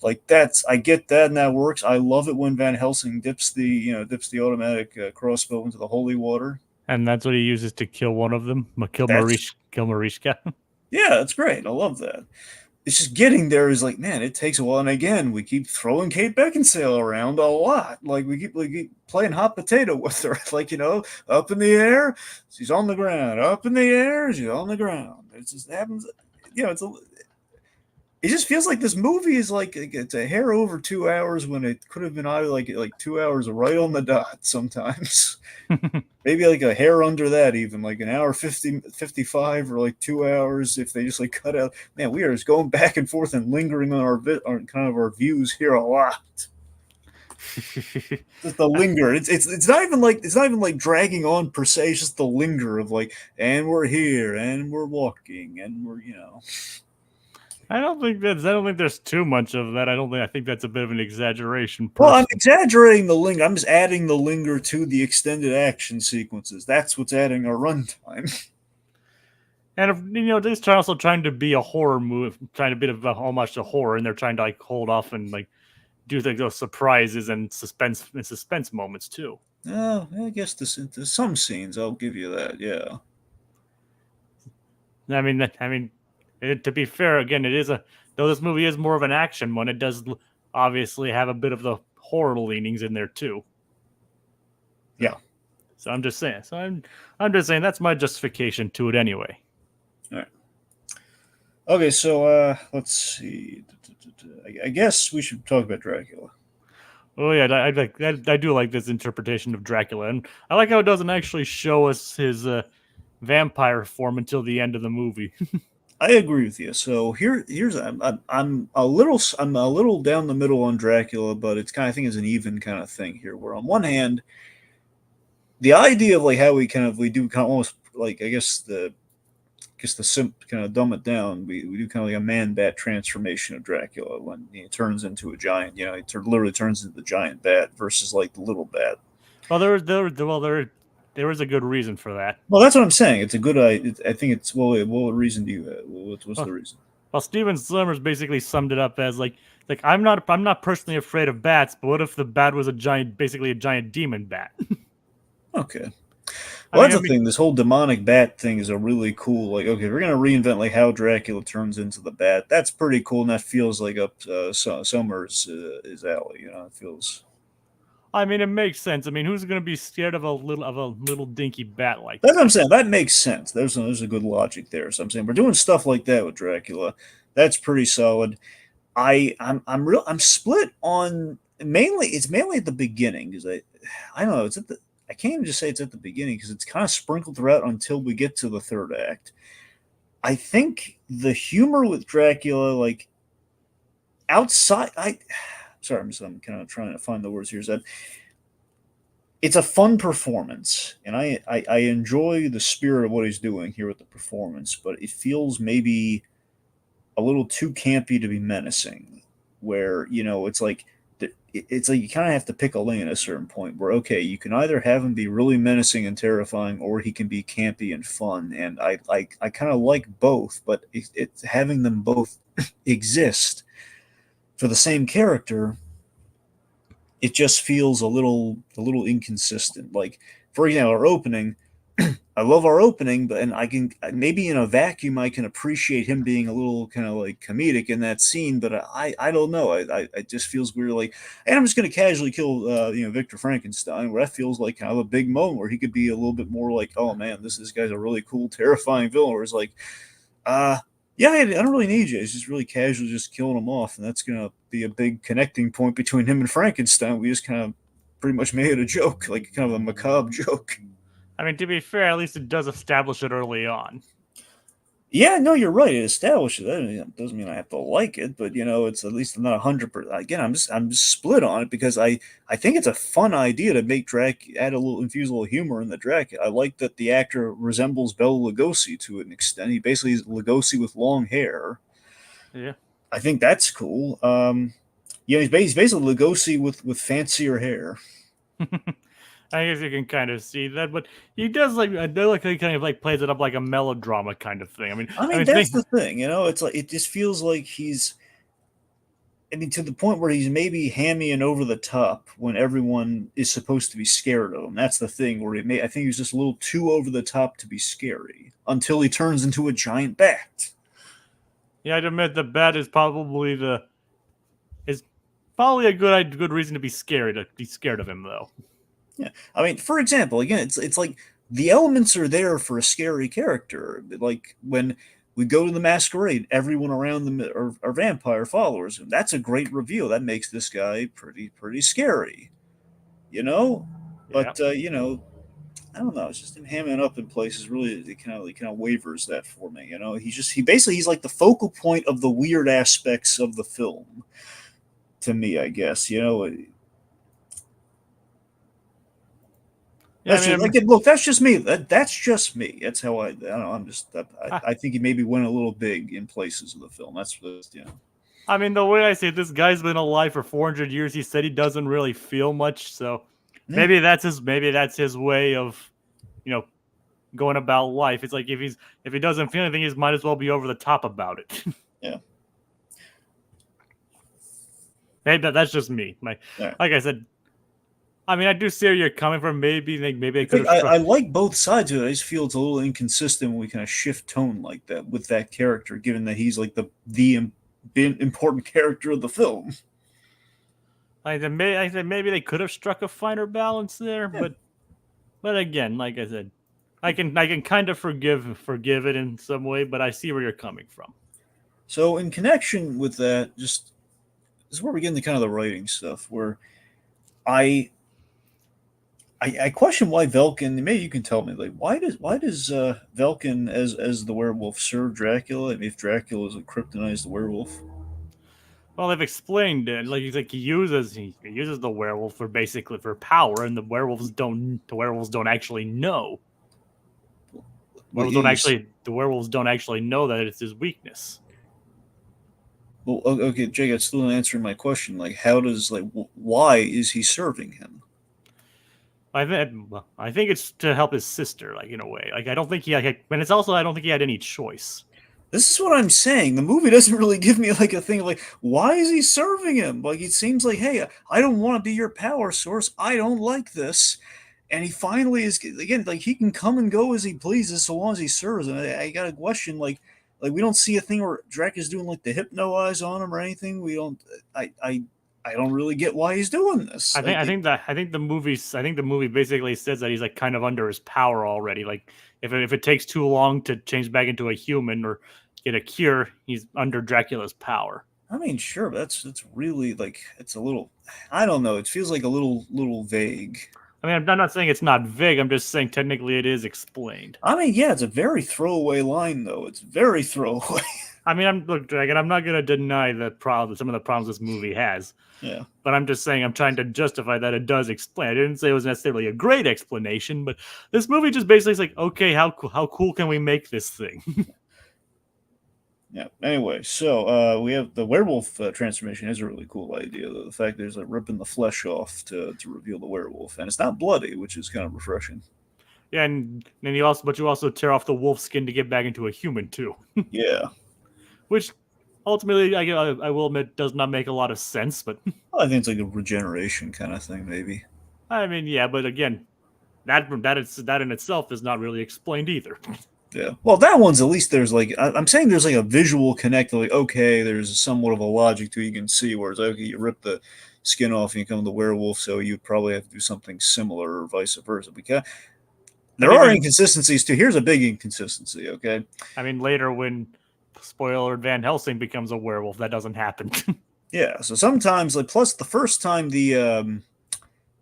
Like I get that and that works. I love it when Van Helsing dips the automatic crossbow into the holy water. And that's what he uses to kill one of them. Kill Marishka. Yeah, that's great. I love that. It's just getting there is like, man, it takes a while. And again, we keep throwing Kate Beckinsale around a lot. Like we keep playing hot potato with her. Like, up in the air, she's on the ground. Up in the air, she's on the ground. It just happens. It just feels like this movie is like it's a hair over 2 hours when it could have been either like 2 hours right on the dot sometimes. Maybe like a hair under that, even like an hour 55 or like 2 hours if they just like cut out. Man, we are just going back and forth and lingering on our kind of our views here a lot. Just the linger. It's not even like dragging on per se. It's just the linger of like, and we're here and we're walking and we're. I don't think there's too much of that. I think that's a bit of an exaggeration. Well, I'm exaggerating the linger. I'm just adding the linger to the extended action sequences. That's what's adding our runtime. And if, they're also trying to be a horror movie, trying to be a homage to horror, and they're trying to like hold off and like do those surprises and suspense moments too. Oh, I guess there's some scenes. I'll give you that. Yeah. I mean, to be fair, again, though this movie is more of an action one, it does obviously have a bit of the horror leanings in there too. Yeah. So I'm just saying. I'm just saying that's my justification to it anyway. All right. Okay, so let's see. I guess we should talk about Dracula. Oh yeah, I do like this interpretation of Dracula, and I like how it doesn't actually show us his vampire form until the end of the movie. I agree with you. So here's I'm a little down the middle on Dracula, but I think it's an even kind of thing here. Where on one hand, the idea of like how we do kind of almost like I guess the simp kind of dumb it down. We do kind of like a man bat transformation of Dracula when he turns into a giant. He literally turns into the giant bat versus like the little bat. Well, there was a good reason for that. Well, that's what I'm saying. It's a good. I think it's well. What reason do you have? What's the reason? Well, Steven Sommers basically summed it up as like I'm not personally afraid of bats, but what if the bat was basically a giant demon bat? Okay. Well, that's the thing. This whole demonic bat thing is a really cool. Like, okay, we're gonna reinvent like how Dracula turns into the bat. That's pretty cool, and that feels like up Sommers' his alley. It feels. I mean, it makes sense. I mean, who's going to be scared of a little dinky bat like that? That's what I'm saying. That makes sense. There's a good logic there. So I'm saying we're doing stuff like that with Dracula. That's pretty solid. I'm split on it's mainly at the beginning because I don't know. I can't even just say it's at the beginning because it's kind of sprinkled throughout until we get to the third act. I think the humor with Dracula, like outside, I'm kind of trying to find the words here. Is that it's a fun performance, and I enjoy the spirit of what he's doing here with the performance, but it feels maybe a little too campy to be menacing. Where it's like you kind of have to pick a lane at a certain point. Where okay, you can either have him be really menacing and terrifying, or he can be campy and fun. And I kind of like both, but it's having them both exist for the same character, it just feels a little inconsistent. Like, for example, our opening, I love our opening, and I can maybe in a vacuum I can appreciate him being a little kind of like comedic in that scene, but I don't know. It just feels weird. Like, and I'm just going to casually kill Victor Frankenstein, where that feels like kind of a big moment where he could be a little bit more like, oh man, this guy's a really cool, terrifying villain. Where it's like, yeah, I don't really need you. It's just really casually just killing him off, and that's going to be a big connecting point between him and Frankenstein. We just kind of pretty much made it a joke, like kind of a macabre joke. I mean, to be fair, at least it does establish it early on. Yeah, no, you're right. It establishes that. It doesn't mean I have to like it, but it's at least not 100%. Again, I'm just split on it because I think it's a fun idea to make add a little infuse a little humor in the Dracula. I like that the actor resembles Bela Lugosi to an extent. He basically is Lugosi with long hair. Yeah. I think that's cool. He's basically Lugosi with fancier hair. I guess you can kind of see that, but he does like I do like how he kind of like plays it up like a melodrama kind of thing. I I mean, mean, that's think the thing. It's like it just feels like he's. I mean, to the point where he's maybe hammy and over the top when everyone is supposed to be scared of him. That's the thing where I think he was just a little too over the top to be scary until he turns into a giant bat. yeah, I'd admit the bat is probably a good reason to be scared of him though. Yeah, I mean, for example, again, it's like the elements are there for a scary character. Like when we go to the masquerade, everyone around them are vampire followers, and that's a great reveal. That makes this guy pretty scary, you know. Yeah. But I don't know. It's just him hamming up in places. Really, it kind of wavers that for me. He's like the focal point of the weird aspects of the film to me. I guess Yeah, I That's mean, just like look. That's just me. That's just me. That's how I don't know. I think he maybe went a little big in places of the film. That's just. I mean, the way I see it, this guy's been alive for 400 years. He said he doesn't really feel much, so Yeah, maybe that's his way of, you know, going about life. It's like if he doesn't feel anything, he might as well be over the top about it. yeah. Maybe that's just me. All right. Like I said, I mean, I do see where you're coming from. Maybe I I could think have I struck. like both sides of it. I just feel it's a little inconsistent when we kind of shift tone like that with that character, given that he's like the important character of the film. I said maybe they could have struck a finer balance there, Yeah. but again, like I said, I can kind of forgive it in some way, but I see where you're coming from. So in connection with that, just this is where we get into kind of the writing stuff, where I I question why Velkin. Maybe you can tell me, like, why does Velkin as the werewolf serve Dracula? I mean, if Dracula is a kryptonized werewolf, Well, they've explained it. Like he uses the werewolf for basically for power, and the werewolves don't actually know. well, he's The werewolves don't actually know that it's his weakness. well. Okay, Jake, that's still not answering my question. Like, how does why is he serving him? I think it's to help his sister, like in a way. Like I don't think he, like, and it's also I don't think he had any choice. This is what I'm saying. The movie doesn't really give me like a thing of like, why is he serving him? Like, it seems like, hey, I don't want to be your power source. I don't like this. And he finally is again like he can come and go as he pleases so long as he serves. And I got a question like we don't see a thing where Dracula's doing like the hypno eyes on him or anything. We don't. I don't really get why he's doing this. Like, I think the movie basically says that he's like kind of under his power already. Like if it takes too long to change back into a human or get a cure, he's under Dracula's power. I mean, sure, but that's really like it's a little. I don't know. It feels like a little vague. I mean, I'm not saying it's not vague. I'm just saying technically it is explained. I mean, yeah, it's a very throwaway line, though. It's very throwaway. I mean, I'm not gonna deny some of the problems this movie has. Yeah. But I'm just saying I'm trying to justify that it does explain. I didn't say it was necessarily a great explanation, but this movie just basically is like, okay, how cool can we make this thing? Yeah. Anyway, so we have the werewolf transformation is a really cool idea. Though. The fact there's like ripping the flesh off to reveal the werewolf, and it's not bloody, which is kind of refreshing. Yeah, and then you also tear off the wolf skin to get back into a human too, Yeah. which ultimately I will admit does not make a lot of sense. But Well, I think it's like a regeneration kind of thing, maybe. I mean, yeah, but again, that in itself is not really explained either. Yeah. Well, that one's at least there's like I'm saying there's like a visual connect. Like okay, there's somewhat of a logic to it. You can see where it's okay. You rip the skin off and you become the werewolf, so you probably have to do something similar or vice versa. Because And there are even inconsistencies too. Here's a big inconsistency. Okay. I mean later when spoiler Van Helsing becomes a werewolf, that doesn't happen. Yeah. So sometimes like plus the first time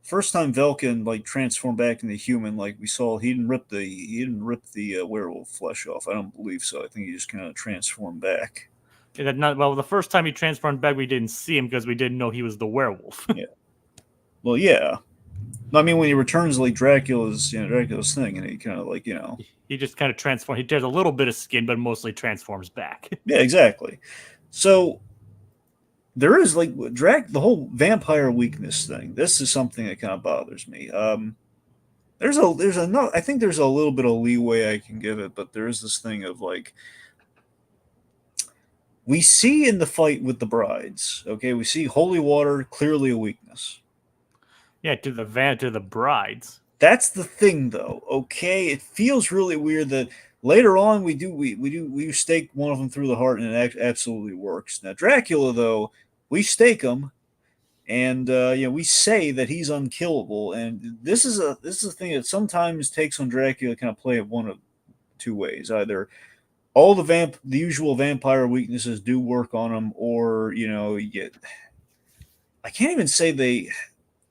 first time Velkin like transformed back into human, like we saw, he didn't rip the werewolf flesh off. I don't believe so. I think he just kind of transformed back. Well, the first time he transformed back, we didn't see him because we didn't know he was the werewolf. Yeah. Well, yeah. I mean, when he returns like Dracula's thing, and he kind of like He just kind of transforms. He tears a little bit of skin, but mostly transforms back. yeah, exactly. So there is like the whole vampire weakness thing. This is something that kind of bothers me. I think there's a little bit of leeway I can give it, but there is this thing of like we see in the fight with the brides. Okay, we see holy water clearly a weakness. Yeah, to the brides. That's the thing, though. Okay, it feels really weird that later on we stake one of them through the heart and it absolutely works. Now Dracula, though, we stake him, and we say that he's unkillable. And this is a thing that sometimes takes on Dracula to kind of play it one of two ways: either all the usual vampire weaknesses do work on him, or I can't even say they.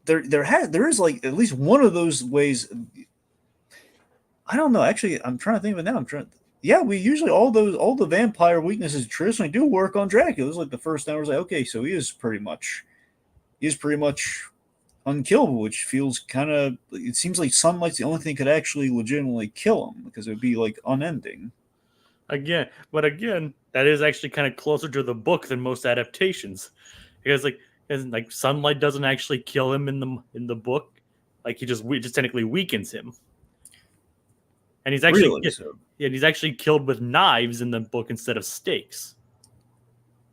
There is like at least one of those ways. I don't know. Actually, I'm trying to think of it now. Yeah, we usually all the vampire weaknesses traditionally do work on Dracula. It was like the first time I was like, okay, so he is pretty much unkillable, which feels kind of. It seems like sunlight's the only thing that could actually legitimately kill him because it would be like unending. Again, that is actually kind of closer to the book than most adaptations, because like sunlight doesn't actually kill him in the book. Like he just technically weakens him, and he's actually Really? So. yeah, he's actually killed with knives in the book instead of stakes.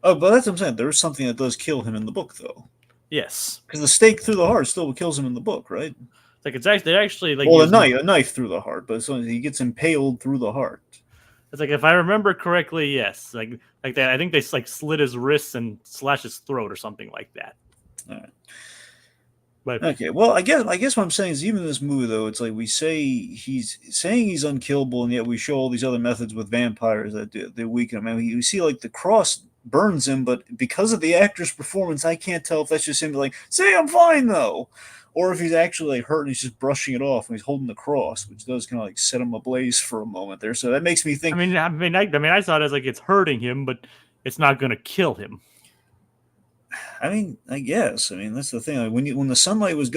Oh, but that's what I'm saying. There is something that does kill him in the book, though. Yes, because the stake through the heart still kills him in the book, right? Like it's actually like a knife through the heart, but he gets impaled through the heart. It's like if I remember correctly, yes, like that. I think they like slit his wrists and slash his throat or something like that. All right. But okay, well, I guess what I'm saying is even in this movie though, it's like we say he's unkillable, and yet we show all these other methods with vampires that they weaken him. I mean, you see like the cross burns him, but because of the actor's performance, I can't tell if that's just him like, say I'm fine though, or if he's actually like hurt and he's just brushing it off and he's holding the cross, which does kind of like set him ablaze for a moment there. So that makes me think. I saw it as like it's hurting him, but it's not going to kill him. I mean, I guess. I mean, that's the thing. Like when the sunlight was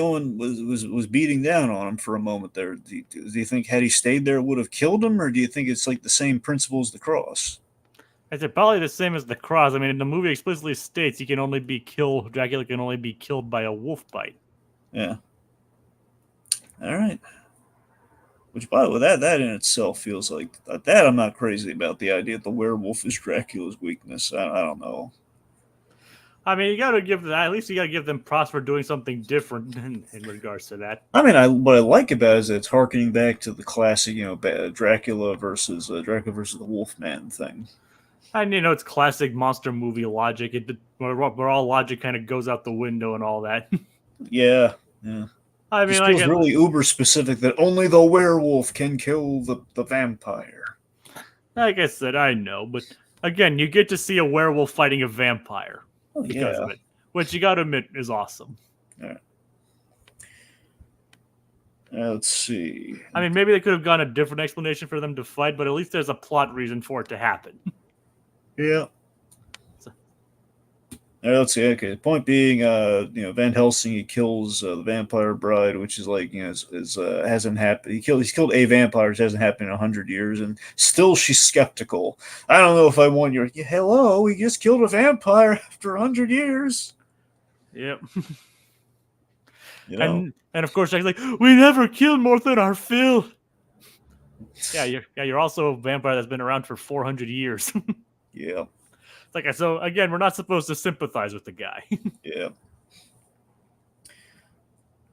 beating down on him for a moment there, do you think had he stayed there it would have killed him, or do you think it's like the same principle as the cross? I said probably the same as the cross. I mean, in the movie explicitly states Dracula can only be killed by a wolf bite. Yeah. All right. Which, by the way, that in itself feels like that. I'm not crazy about the idea that the werewolf is Dracula's weakness. I don't know. I mean, you got to give them props for doing something different in regards to that. I mean, what I like about it is that it's harkening back to the classic, Dracula versus the Wolfman thing. And it's classic monster movie logic. Where all logic kind of goes out the window and all that. Yeah. I mean, it feels really uber specific that only the werewolf can kill the vampire. Like I said, I know, but again, you get to see a werewolf fighting a vampire because of it, which you got to admit is awesome. Yeah. Let's see. I mean, maybe they could have gone a different explanation for them to fight, but at least there's a plot reason for it to happen. Yeah. Let's see. Okay. The point being, Van Helsing, he kills the vampire bride, which is like, hasn't happened. He's killed a vampire, which hasn't happened in 100 years, and still she's skeptical. I don't know if I want your hello. We just killed a vampire after 100 years. Yep. And of course, she's like, we never killed more than our fill. You're also a vampire that's been around for 400 years. Yeah. Like, so again, we're not supposed to sympathize with the guy. Yeah.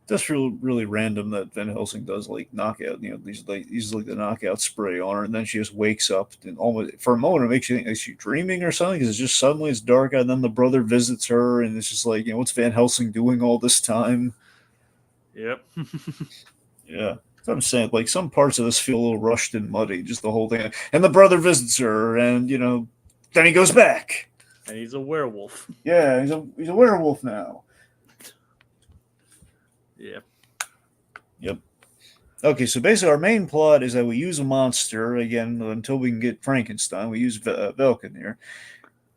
That's really random that Van Helsing does like knockout. These like the knockout spray on her, and then she just wakes up and almost for a moment it makes you think is she dreaming or something? Because it's just suddenly it's dark out, and then the brother visits her, and it's just like what's Van Helsing doing all this time? Yep. Yeah. I'm saying like some parts of this feel a little rushed and muddy, just the whole thing. And the brother visits her, and then he goes back. And he's a werewolf. Yeah, he's a werewolf now. Yeah. Yep. Okay, so basically our main plot is that we use a monster again until we can get Frankenstein. We use Velkin here.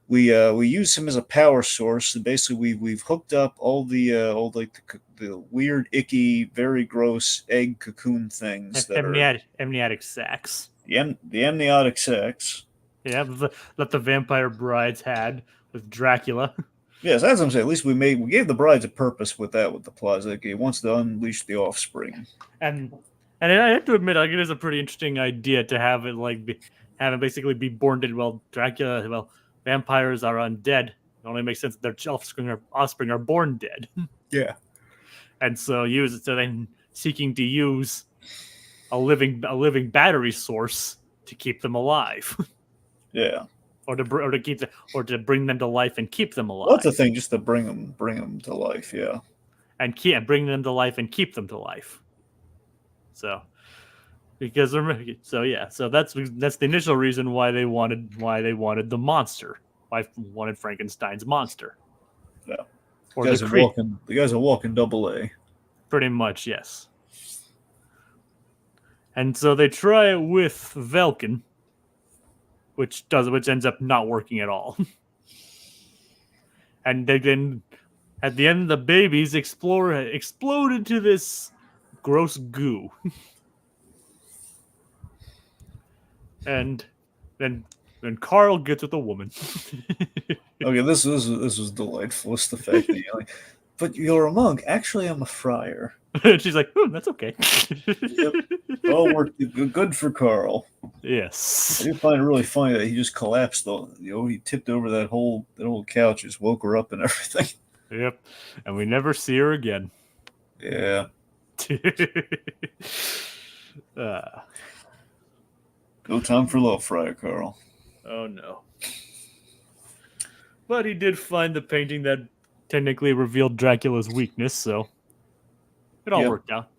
We use him as a power source, and basically we've hooked up all like the weird, icky, very gross egg cocoon things that are Amniotic sacs. the amniotic sacs. Yeah, that the vampire brides had with Dracula. Yes, as I'm saying, at least we gave the brides a purpose with the plot. Like he wants to unleash the offspring. and and I have to admit, like, it is a pretty interesting idea to have it have it basically be born dead. Well, Dracula, vampires are undead. It only makes sense that their offspring are born dead, Yeah. and so then seeking to use a living battery source to keep them alive. Yeah. Or to bring them to life and keep them alive. What's the thing? Just to bring them to life. Yeah. And bring them to life and keep them to life. So, so that's the initial reason why they wanted the monster. Why wanted Frankenstein's monster. Yeah. Or the guys are walking double A. Pretty much, yes. And so they try it with Velkin, which ends up not working at all. And then at the end, the babies explode into this gross goo. And then Carl gets with a woman. Okay, this was delightful. It's the fact that you're like, but you're a monk. Actually, I'm a friar. And she's like, that's okay. Yep. All worked good for Carl. Yes. I do find it really funny that he just collapsed. He tipped over that whole couch, just woke her up and everything. Yep. And we never see her again. Yeah. No time for love, Friar Carl. Oh no. But he did find the painting that technically revealed Dracula's weakness, so it all worked out.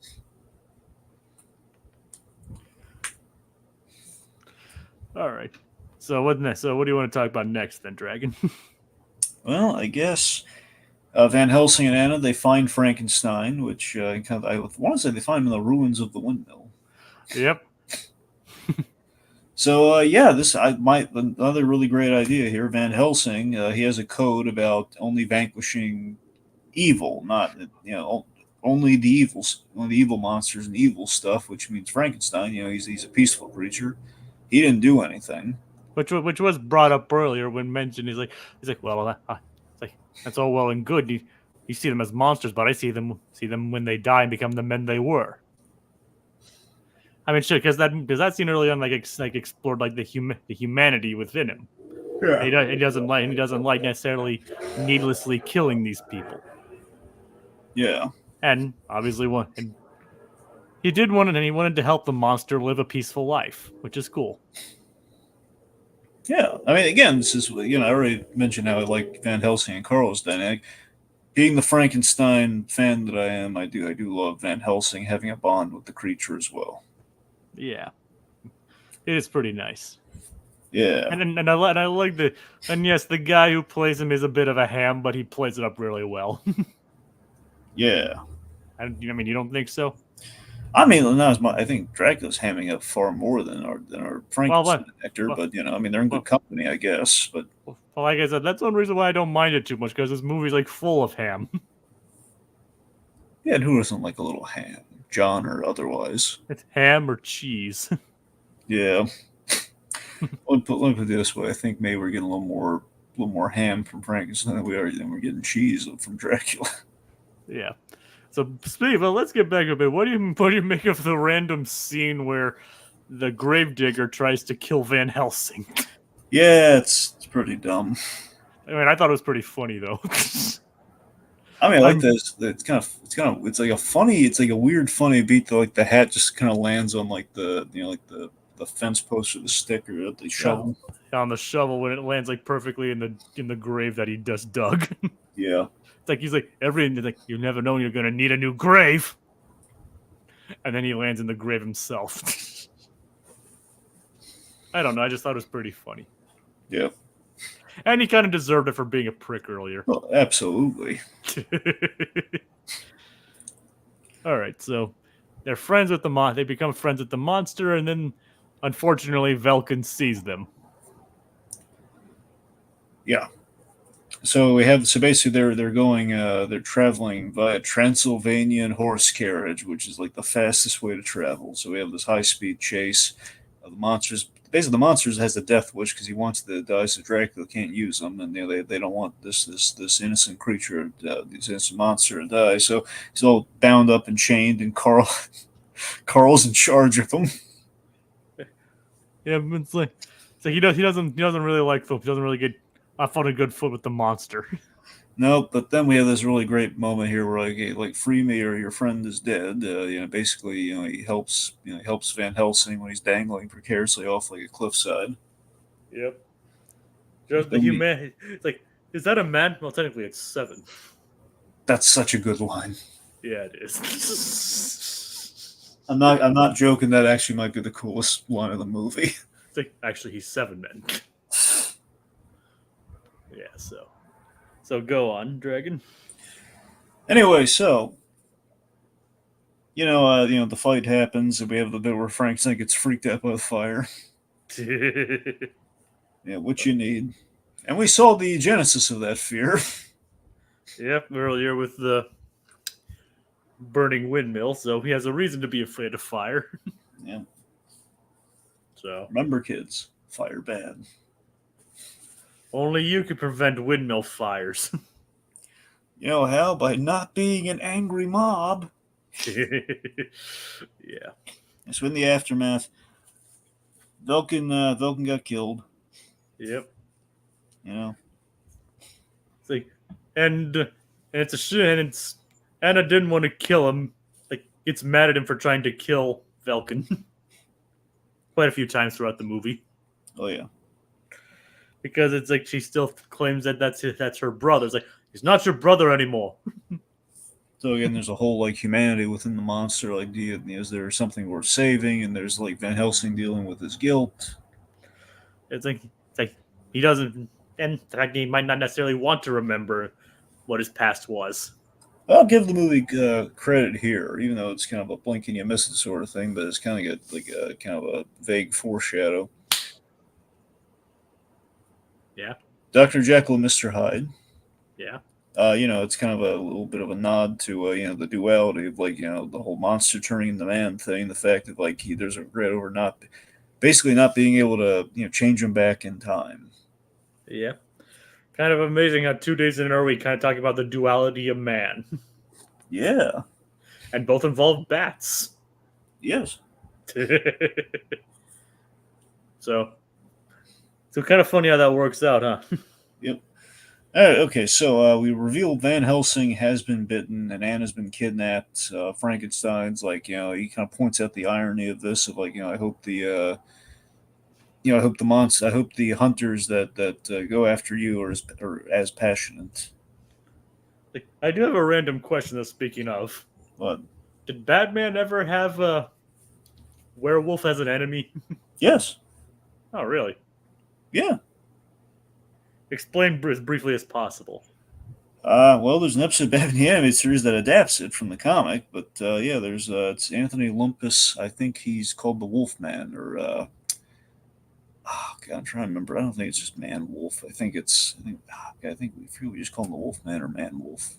All right. So what next? So what do you want to talk about next, then, Dragon? Well, I guess Van Helsing and Anna, they find Frankenstein, which I want to say they find him in the ruins of the windmill. Yep. So another really great idea here. Van Helsing, he has a code about only vanquishing evil, not only the evil monsters and evil stuff, which means Frankenstein. He's a peaceful creature. He didn't do anything. Which was brought up earlier when mentioned. He's like, well, it's like that's all well and good. You see them as monsters, but I see them when they die and become the men they were. I mean, sure, because that scene early on explored like the humanity within him. Yeah. He doesn't like necessarily needlessly killing these people. Yeah. And obviously he wanted to help the monster live a peaceful life, which is cool. Yeah, I mean, again, this is I already mentioned how I like Van Helsing and Carl's dynamic. Being the Frankenstein fan that I am, I do love Van Helsing having a bond with the creature as well. Yeah, it is pretty nice. Yeah, and I like yes, the guy who plays him is a bit of a ham, but he plays it up really well. Yeah. I mean, you don't think so? I mean, not as much. I think Dracula's hamming up far more than our Frankenstein actor, but I mean, they're in good company, I guess. But like I said, that's one reason why I don't mind it too much, because this movie's like full of ham. Yeah, and who doesn't like a little ham, John or otherwise? It's ham or cheese. Yeah. Let me put it this way: I think maybe we're getting a little more ham from Frankenstein than we're getting cheese from Dracula. Yeah. So, Steve, let's get back a bit. What do you make of the random scene where the gravedigger tries to kill Van Helsing? Yeah, it's pretty dumb. I mean, I thought it was pretty funny though. I mean, I like this. It's like a weird funny beat that like the hat just kind of lands on like the fence post or the stick or the shovel. On the shovel when it lands like perfectly in the grave that he just dug. Yeah. It's like he's like you've never known you're gonna need a new grave, and then he lands in the grave himself. I don't know. I just thought it was pretty funny. Yeah. And he kind of deserved it for being a prick earlier. Well, absolutely. All right, so they're friends with the They become friends with the monster, and then, unfortunately, Velkin sees them. Yeah. So basically they're going they're traveling via Transylvanian horse carriage, which is like the fastest way to travel. So we have this high speed chase. The monsters basically the monsters has the death wish because he wants the dice, so Dracula can't use them, and they don't want this innocent creature, this innocent monster to die. So he's all bound up and chained, and Carl's in charge of them. Yeah, it's like he doesn't really like foot. He doesn't really get off on a good foot with the monster. Nope, but then we have this really great moment here where like, hey, like free me or your friend is dead. Basically, he helps Van Helsing when he's dangling precariously off like a cliffside. Yep. Just the Then we human. It's like, is that a man? Well, technically, it's 7. That's such a good line. Yeah, it is. I'm not joking. That actually might be the coolest line of the movie. It's like, actually, he's 7 men. Yeah. So go on, Dragon. Anyway, so the fight happens, and we have the bit where Frank gets freaked out by the fire. Yeah, what you need, and we saw the genesis of that fear. Yep, earlier with the burning windmill, so he has a reason to be afraid of fire. Yeah. So Remember, kids, fire bad. only you can prevent windmill fires. You know how? By not being an angry mob. Yeah. So in the aftermath, Vulcan got killed. Yep. You know. It's like, and it's a shit, and it's Anna didn't want to kill him. Like, gets mad at him for trying to kill Velkin quite a few times throughout the movie. Oh yeah. Because it's like she still claims that that's her brother. It's like, he's not your brother anymore. So again, there's a whole like humanity within the monster. Like, is there something worth saving? And there's like Van Helsing dealing with his guilt. It's like he doesn't, and in fact, he might not necessarily want to remember what his past was. I'll give the movie credit here, even though it's kind of a blink and you miss it sort of thing. But it's kind of got like a kind of a vague foreshadow. Yeah. Dr. Jekyll and Mr. Hyde. Yeah. It's kind of a little bit of a nod to the duality of like the whole monster turning into man thing. The fact that like there's a regret over not being able to change him back in time. Yeah. Kind of amazing how 2 days in a row we kind of talk about the duality of man. Yeah. And both involve bats. Yes. So kind of funny how that works out, huh? Yep. All right, okay, so we revealed Van Helsing has been bitten and Anna's been kidnapped. Frankenstein's like, he kind of points out the irony of this of like, I hope I hope the hunters that go after you are as passionate. I do have a random question. Speaking of, But did Batman ever have a werewolf as an enemy? yes, Oh, really? yeah. Explain as briefly as possible. Well, there's an episode of Batman the Animated Series that adapts it from the comic, but yeah, there's it's Anthony Lumpus. I think he's called the Wolfman, or oh God, I'm trying to remember. I don't think it's just Man Wolf. I think we feel we just call him the Wolfman or Man Wolf.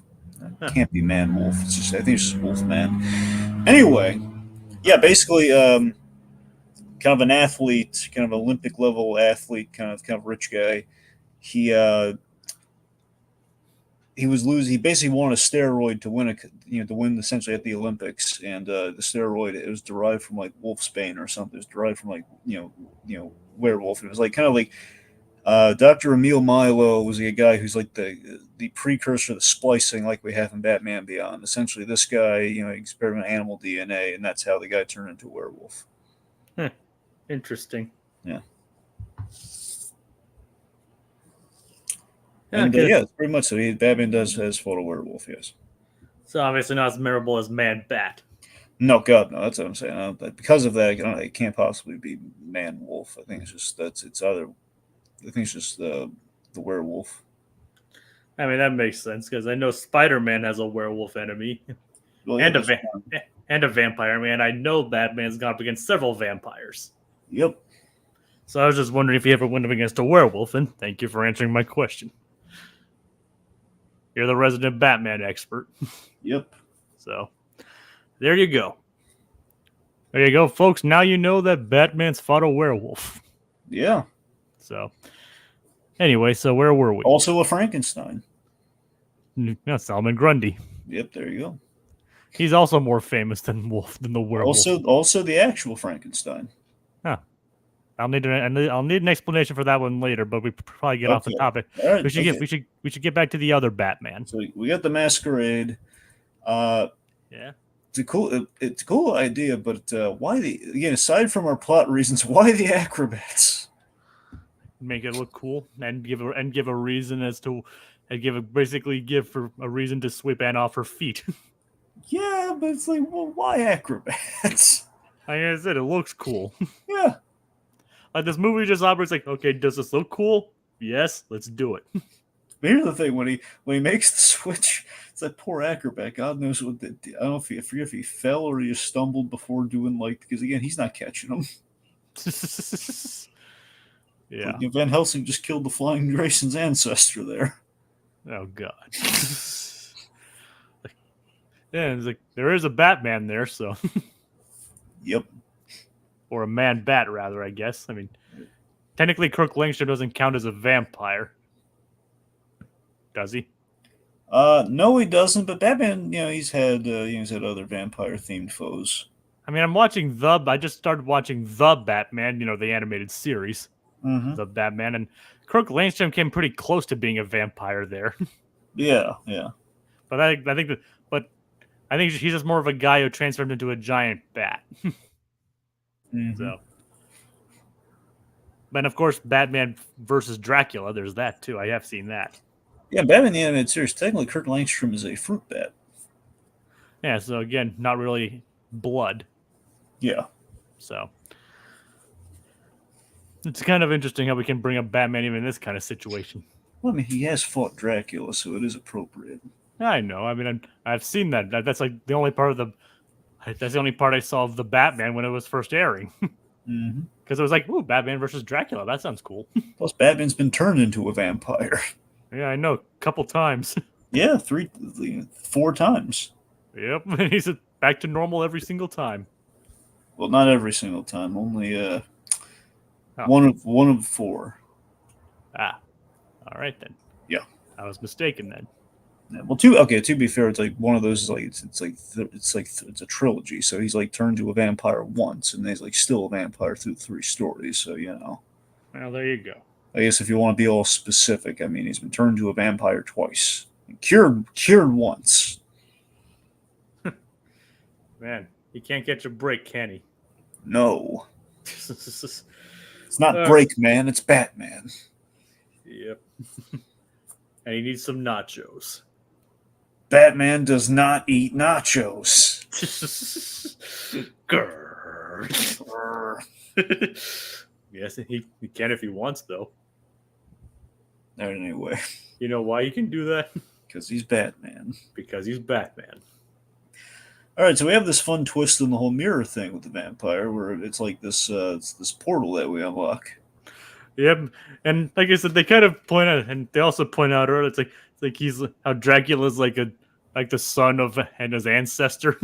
It can't be Man Wolf. I think it's just Wolfman. Anyway, yeah, basically, kind of an athlete, kind of Olympic level athlete, kind of rich guy. He was losing. He basically wanted a steroid to win essentially at the Olympics, and the steroid, it was derived from like wolfsbane or something. It was derived from like werewolf. It was like kind of like Dr. Emil Milo was a guy who's like the precursor to splicing, like we have in Batman Beyond. Essentially, this guy experimented animal DNA, and that's how the guy turned into a werewolf. Interesting. Yeah. Yeah, And yeah, it's pretty much so. Batman has fought a werewolf, yes. So obviously not as memorable as Man Bat. No, God, no. That's what I'm saying. Because of that, it can't possibly be Man Wolf. I think it's just it's either. I think it's just the werewolf. I mean, that makes sense because I know Spider-Man has a werewolf enemy. Well, yeah, that's and a vampire man. I know Batman's gone up against several vampires. Yep. So I was just wondering if he ever went up against a werewolf, and thank you for answering my question. You're the resident Batman expert. Yep. So there you go. There you go, folks. Now you know that Batman's fought a werewolf. Yeah. So anyway, so where were we? Also a Frankenstein. No, Solomon Grundy. Yep, there you go. He's also more famous than the werewolf. Also the actual Frankenstein. Huh. I'll need an explanation for that one later, but we probably get off the topic. All right, we should get back to the other Batman. So we got the Masquerade. Yeah. It's a cool idea, but why aside from our plot reasons, why the acrobats? Make it look cool and give a reason as to basically give for a reason to sweep Anne off her feet. Yeah, but it's like, well, why acrobats? Like I said, it looks cool. Yeah. Like this movie just operates like, okay, does this look cool? Yes, let's do it. But here's the thing: when he makes the switch, it's that poor acrobat. God knows what. I don't know if he fell or he stumbled before doing because again, he's not catching him. Yeah. Like, Van Helsing just killed the Flying Grayson's ancestor there. Oh God. Yeah, it's like there is a Batman there, so. Yep. Or a man bat, rather, I guess. I mean, technically, Kirk Langstrom doesn't count as a vampire, does he? No, he doesn't. But Batman, he's had other vampire-themed foes. I mean, I just started watching The Batman, the animated series, The Batman, and Kirk Langstrom came pretty close to being a vampire there. Yeah. But I think he's just more of a guy who transformed into a giant bat. So, but of course, Batman versus Dracula. There's that too. I have seen that. Yeah, Batman the Animated Series. Technically, Kirk Langstrom is a fruit bat. Yeah. So again, not really blood. Yeah. So it's kind of interesting how we can bring up Batman even in this kind of situation. Well, I mean, he has fought Dracula, so it is appropriate. I know. I mean, I've seen that. That's like the only part that's the only part I saw of the Batman when it was first airing. Because it was like, ooh, Batman versus Dracula. That sounds cool. Plus, Batman's been turned into a vampire. Yeah, I know. A couple times. Yeah, 4 times. Yep. And he's back to normal every single time. Well, not every single time. Only one of 4. Ah. All right, then. Yeah. I was mistaken then. Yeah, well, to be fair, it's like one of those is like it's a trilogy. So he's like turned to a vampire once, and he's like still a vampire through 3 stories. So Well, there you go. I guess if you want to be all specific, I mean, he's been turned to a vampire twice, cured once. Man, he can't catch a break, can he? No, it's not Break Man, it's Batman. Yep. And he needs some nachos. Batman does not eat nachos. Grrr. Yes, he can if he wants, though. Anyway. You know why he can do that? Because he's Batman. Because he's Batman. All right, so we have this fun twist in the whole mirror thing with the vampire, where it's like this portal that we unlock. Yep, and like I said, they kind of point out, and they also point out earlier, it's like he's how Dracula's like the son of and his ancestor.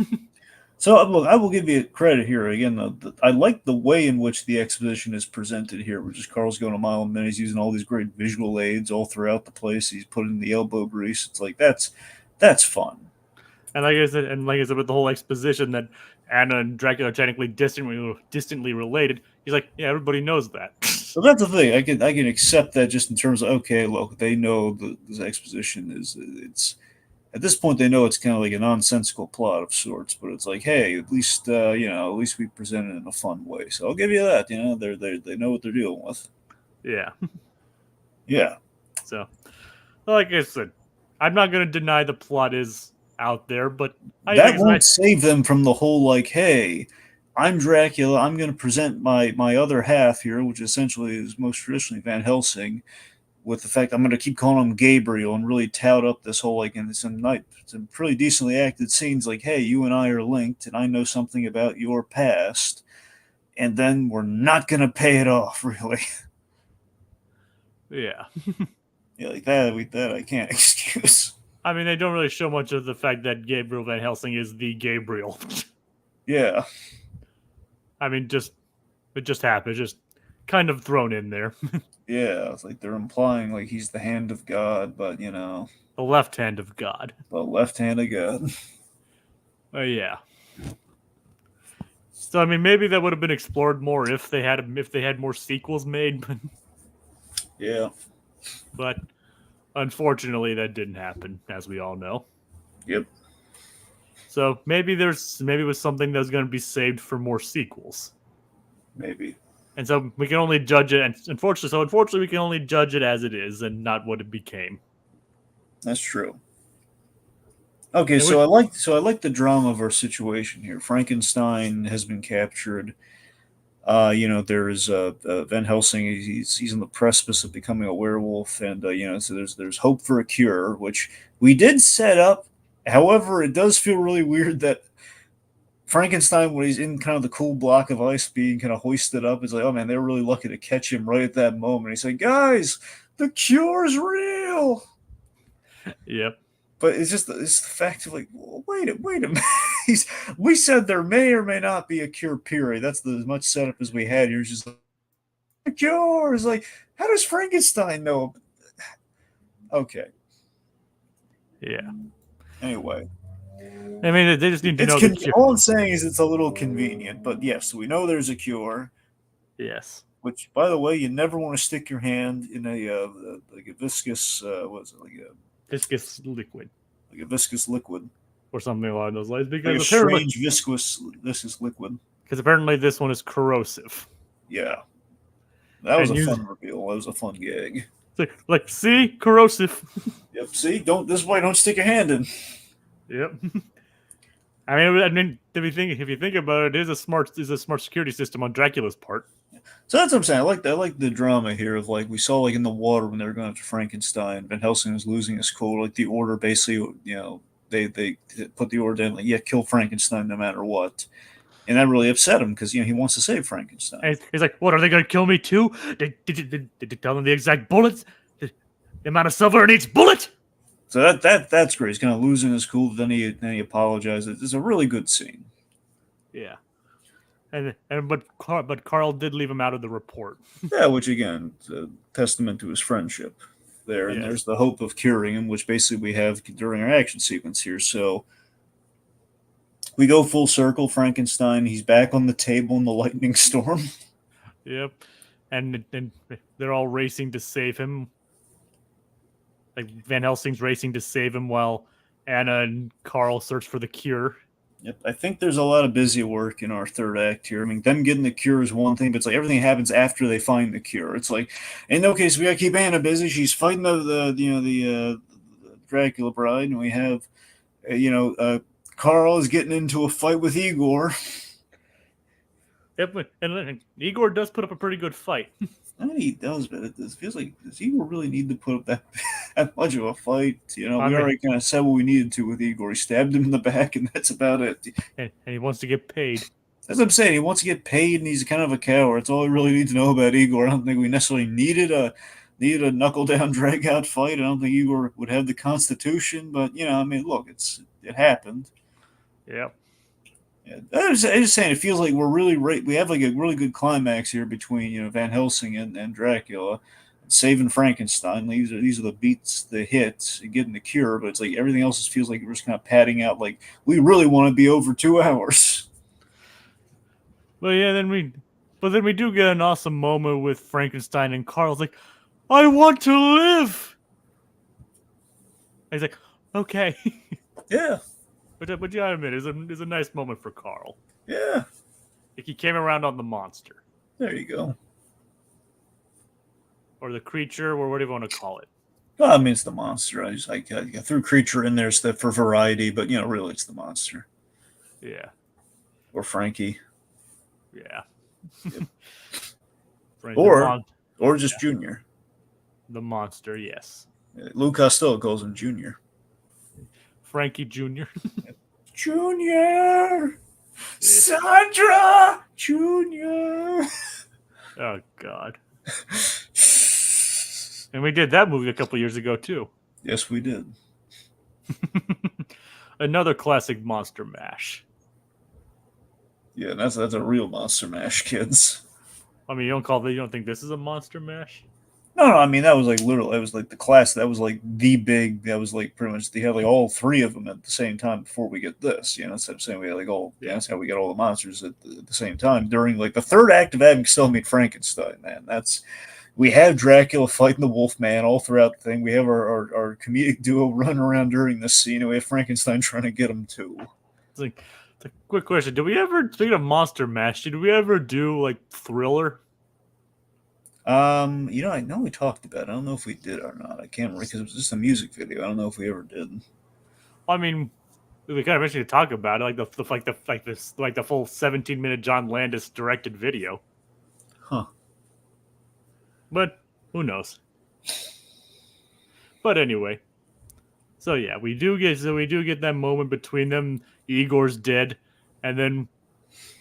So look, I will give you credit here again. I like the way in which the exposition is presented here, which is Carl's going a mile a minute. He's using all these great visual aids all throughout the place. He's putting the elbow grease. It's like that's fun. And like I said, with the whole exposition that Anna and Dracula are technically distantly related, he's like, yeah, everybody knows that. So that's the thing. I can accept that just in terms of, okay, look, they know this exposition it's at this point they know it's kind of like a nonsensical plot of sorts, but it's like, hey, at least we present it in a fun way. So I'll give you that. They know what they're dealing with. Yeah. Yeah. So, like I said, I'm not going to deny the plot is out there, but that won't save them from the whole like, hey, I'm Dracula. I'm going to present my other half here, which essentially is most traditionally Van Helsing. with the fact I'm going to keep calling him Gabriel and really tout up this whole like in some pretty decently acted scenes like, hey, you and I are linked and I know something about your past, and then we're not going to pay it off really. Yeah. Yeah, like that I can't excuse. I mean, they don't really show much of the fact that Gabriel Van Helsing is the Gabriel. Yeah. I mean, it just happened. Just kind of thrown in there. Yeah, it's like they're implying like he's the hand of God, but The left hand of God. the left hand of God. Yeah. So I mean, maybe that would have been explored more if they had more sequels made, Yeah. but unfortunately, that didn't happen, as we all know. Yep. So maybe it was something that was going to be saved for more sequels. Maybe. And so we can only judge it, and unfortunately, we can only judge it as it is and not what it became. That's true. Okay, And so I like the drama of our situation here. Frankenstein has been captured. There is Van Helsing. He's on the precipice of becoming a werewolf, and so there's hope for a cure, which we did set up. However, it does feel really weird that Frankenstein, when he's in kind of the cool block of ice being kind of hoisted up, is like, oh man, they're really lucky to catch him right at that moment. He's like, guys, the cure's real. Yep. But it's the fact of like, wait a minute. We said there may or may not be a cure. Period. That's as much setup as we had here. It's just like, a cure is like, how does Frankenstein know? Okay. Yeah. Anyway, I mean, they just need to know the cure. All I'm saying is it's a little convenient, but yes, we know there's a cure. Yes. Which, by the way, you never want to stick your hand in like a viscous, what is it, like a Viscous liquid. Like a viscous liquid. Or something along those lines. Because like a strange viscous liquid. Because apparently this one is corrosive. Yeah. That was a fun reveal. That was a fun gag. Like, see? Corrosive. Yep, see? This is why don't stick a hand in. Yep. I mean, if you think about it, it is a smart security system on Dracula's part. So that's what I'm saying. I like the drama here of like we saw like in the water when they were going after Frankenstein, Van Helsing was losing his cool. Like the order basically, they put the order in like, yeah, kill Frankenstein no matter what. And that really upset him because he wants to save Frankenstein. And he's like, "What, are they going to kill me too? Did you tell them the exact bullets? The amount of silver in each bullet?" So that's great. He's kind of losing his cool. Then he apologizes. It's a really good scene. Yeah. But Carl did leave him out of the report. Yeah, which again, is a testament to his friendship there. And there's the hope of curing him, which basically we have during our action sequence here. So we go full circle. Frankenstein, he's back on the table in the lightning storm. Yep. And they're all racing to save him. Like Van Helsing's racing to save him while Anna and Carl search for the cure. Yep, I think there's a lot of busy work in our third act here. I mean, them getting the cure is one thing, but it's like everything happens after they find the cure. It's like, in no case, we gotta keep Anna busy. She's fighting the Dracula bride, and we have, Carl is getting into a fight with Igor. Yep, and Igor does put up a pretty good fight. I mean, he does, but it feels like, does Igor really need to put up that much of a fight? We already kind of said what we needed to with Igor. He stabbed him in the back, and that's about it. And he wants to get paid. That's what I'm saying. He wants to get paid, and he's kind of a coward. That's all we really need to know about Igor. I don't think we necessarily needed a knuckle-down, drag-out fight. I don't think Igor would have the constitution, but, look, it happened. Yep. Yeah, I was just saying, it feels like we have like a really good climax here between Van Helsing and Dracula, saving Frankenstein. These are the beats, the hits, getting the cure. But it's like everything else just feels like we're just kind of padding out. Like we really want to be over 2 hours. Well, yeah. Then we do get an awesome moment with Frankenstein and Carl's like, "I want to live." And he's like, "Okay." Yeah. But yeah, I admit, is a nice moment for Carl. Yeah. Like he came around on the monster. There you go. Or the creature, or whatever you want to call it. Well, I mean, it's the monster. I threw creature in there for variety, but really, it's the monster. Yeah. Or Frankie. Yeah. Yep. Or just Junior. The monster, yes. Lou Costello calls him Junior. Frankie Jr. Junior! Sandra! Junior! Oh, God. And we did that movie a couple years ago, too. Yes, we did. Another classic Monster Mash. Yeah, that's a real Monster Mash, kids. I mean, you don't think this is a Monster Mash? No, I mean that was like literal. That was like the class. That was like the big. That was like pretty much. They had like all three of them at the same time before we get this. You know, that's what I'm saying. We had like all. Yeah, that's how we got all the monsters at the same time during like the third act of Abbott and Costello Meet Frankenstein. Man, that's we have Dracula fighting the Wolfman all throughout the thing. We have our comedic duo running around during this scene. And we have Frankenstein trying to get him too. It's a quick question. Did we ever, speaking of Monster Mash, did we ever do like Thriller? You know, I know we talked about it. I don't know if we did or not. I can't remember because it was just a music video. I don't know if we ever did. I mean, we kind of mentioned to talk about it, like the full 17-minute John Landis directed video. Huh. But who knows? But anyway, so yeah, we do get that moment between them. Igor's dead, and then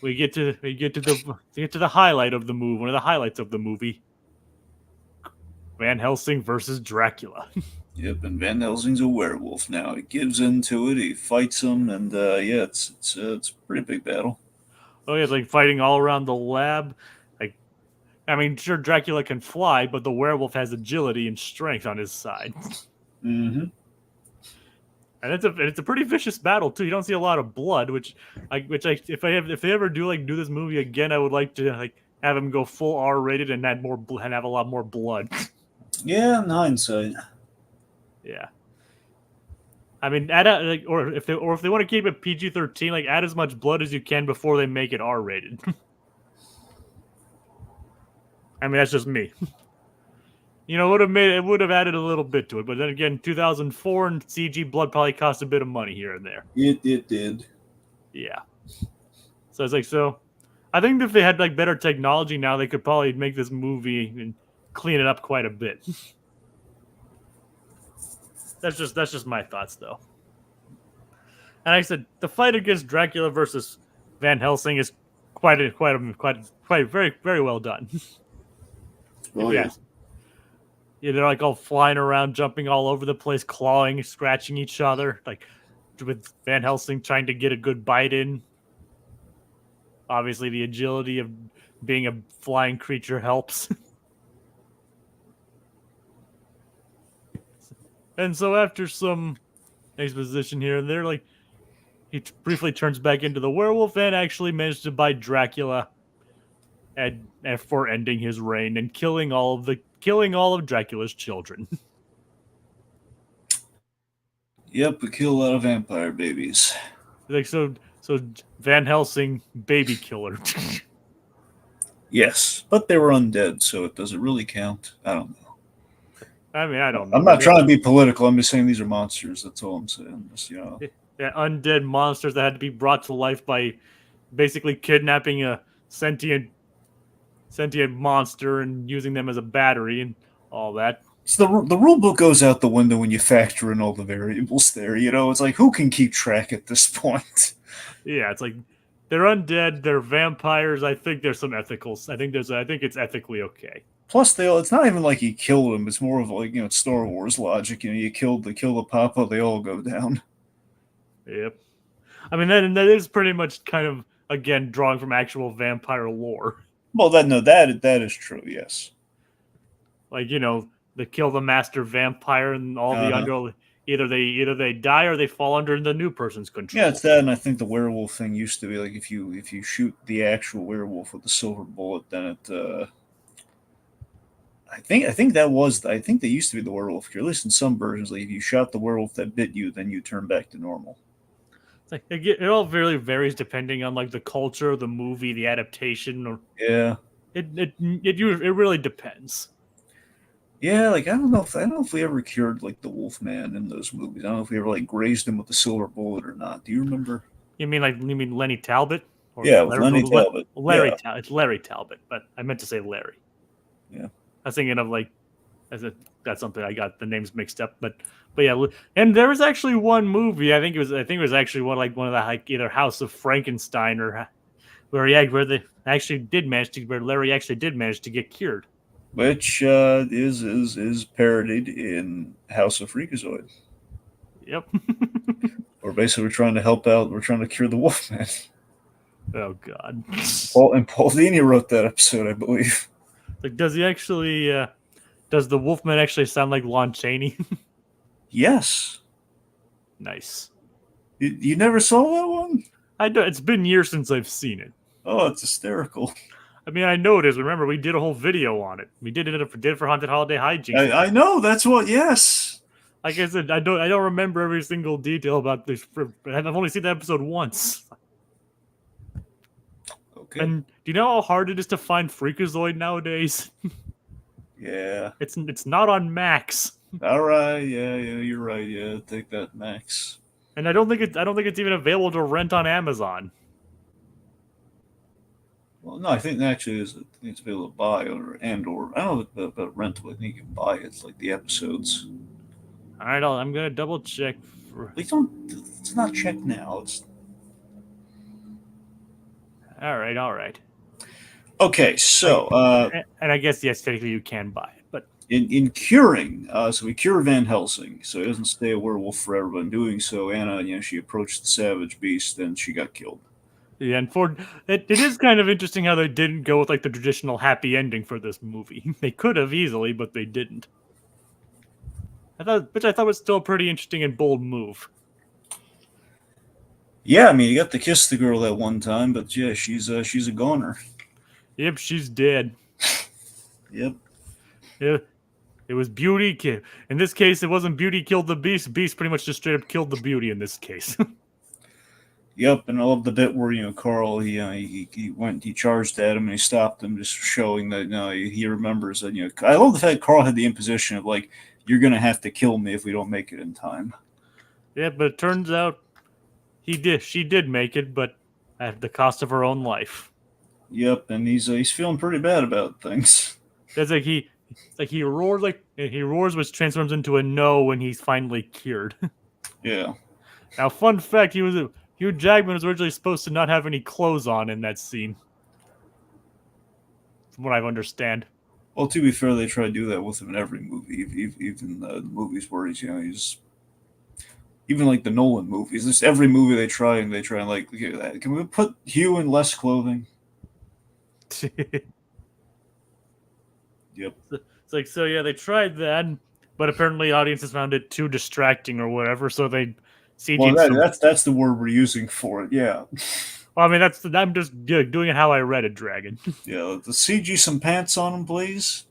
we get to the highlight of the movie. One of the highlights of the movie: Van Helsing versus Dracula. Yep, and Van Helsing's a werewolf now. He gives into it. He fights him, and yeah, it's a pretty big battle. Oh yeah, it's like fighting all around the lab. Like, I mean, sure, Dracula can fly, but the werewolf has agility and strength on his side. Mm-hmm. And it's a pretty vicious battle too. You don't see a lot of blood, if they ever do this movie again, I would like to like have him go full R-rated and add more and have a lot more blood. Yeah, in hindsight. Yeah. I mean, if they want to keep it PG-13, like add as much blood as you can before they make it R-rated. I mean, that's just me. You know, it would have added a little bit to it, but then again, 2004 and CG blood probably cost a bit of money here and there. It did. Yeah. So it's like I think if they had like better technology now, they could probably make this movie and clean it up quite a bit. That's just my thoughts, though. And like I said, the fight against Dracula versus Van Helsing is quite very, very well done. Oh yeah. Yeah, they're like all flying around, jumping all over the place, clawing, scratching each other, like with Van Helsing trying to get a good bite in. Obviously, the agility of being a flying creature helps. And so after some exposition here and there, like he briefly turns back into the werewolf and actually managed to bite Dracula and for ending his reign and killing all of Dracula's children. Yep, we kill a lot of vampire babies. Like so Van Helsing, baby killer. Yes, but they were undead, so it doesn't really count. I don't know. I mean, I don't know. I'm not trying to be political. I'm just saying these are monsters. That's all I'm saying. Just, you know. Yeah, undead monsters that had to be brought to life by basically kidnapping a sentient monster and using them as a battery and all that. So the rule book goes out the window when you factor in all the variables there. You know, it's like who can keep track at this point? Yeah, it's like they're undead, they're vampires. I think there's some ethicals. I think it's ethically okay. Plus, it's not even like you killed them. It's more of like, you know, Star Wars logic. You know, you kill the papa, they all go down. Yep. I mean, that is pretty much kind of again drawing from actual vampire lore. Well, that is true. Yes. Like, you know, they kill the master vampire and all the under. Either they die or they fall under the new person's control. Yeah, it's that, and I think the werewolf thing used to be like if you shoot the actual werewolf with a silver bullet, then it. I think that used to be the werewolf cure. At least in some versions, like if you shot the werewolf that bit you, then you turn back to normal. It's like it all really varies depending on like the culture, the movie, the adaptation, or yeah, it really depends. Yeah, like I don't know if we ever cured like the Wolfman in those movies. I don't know if we ever like grazed him with a silver bullet or not. Do you remember? You mean Lenny Talbot? Or yeah, Lenny Talbot. It's Larry Talbot, but I meant to say Larry. Yeah. I was thinking of like That's something I got the names mixed up, but yeah, and there was actually one movie. I think it was actually one of the like either House of Frankenstein or where where Larry actually did manage to get cured. Which is parodied in House of Freakazoid. Yep. We're basically trying to help out. We're trying to cure the Wolfman. Oh God. Paul Dini wrote that episode, I believe. Like, does he actually? Does the Wolfman actually sound like Lon Chaney? Yes. Nice. You never saw that one? I know it's been years since I've seen it. Oh, it's hysterical. I mean, I know it is. Remember, we did a whole video on it. We did it for Haunted Holiday Hijinks. I know. That's what. Yes. Like I said, I don't remember every single detail about this. I've only seen the episode once. Okay. And do you know how hard it is to find Freakazoid nowadays? Yeah. It's not on Max. All right. Yeah. You're right. Yeah. Take that, Max. And I don't think it's even available to rent on Amazon. Well, no, I think actually it's available to buy or I don't know about rental. I think you can buy it. It's like the episodes. All right, I'm gonna double check. Please don't. Let's not check now. It's all right. okay. So, and I guess yes, technically you can buy it, but in curing, so we cure Van Helsing, so he doesn't stay a werewolf forever. But in doing so, Anna, she approached the savage beast, and she got killed. yeah, and it is kind of interesting how they didn't go with like the traditional happy ending for this movie. They could have easily, but they didn't. Which I thought was still a pretty interesting and bold move. Yeah, I mean, you got to kiss the girl that one time, but yeah, she's a goner. Yep, she's dead. Yep. Yeah, it was Beauty. In this case, it wasn't Beauty killed the Beast. Beast pretty much just straight up killed the Beauty in this case. Yep, and I love the bit where Carl he charged at him and he stopped him, just showing that he remembers that. I love the fact Carl had the imposition of like, you're gonna have to kill me if we don't make it in time. Yeah, but it turns out she did make it, but at the cost of her own life. Yep, and he's feeling pretty bad about things. It's like he roars, which transforms into a no when he's finally cured. Yeah. Now, fun fact: Hugh Jackman was originally supposed to not have any clothes on in that scene, from what I understand. Well, to be fair, they try to do that with him in every movie, even the movies where he's even like the Nolan movies. Just every movie they try and like, can we put Hugh in less clothing? Yep. It's like, so yeah, they tried that, but apparently audiences found it too distracting or whatever, so they CG'd that's the word we're using for it. Yeah. Well, I mean, I'm just doing it how I read it, Dragon. Yeah, the CG some pants on him, please.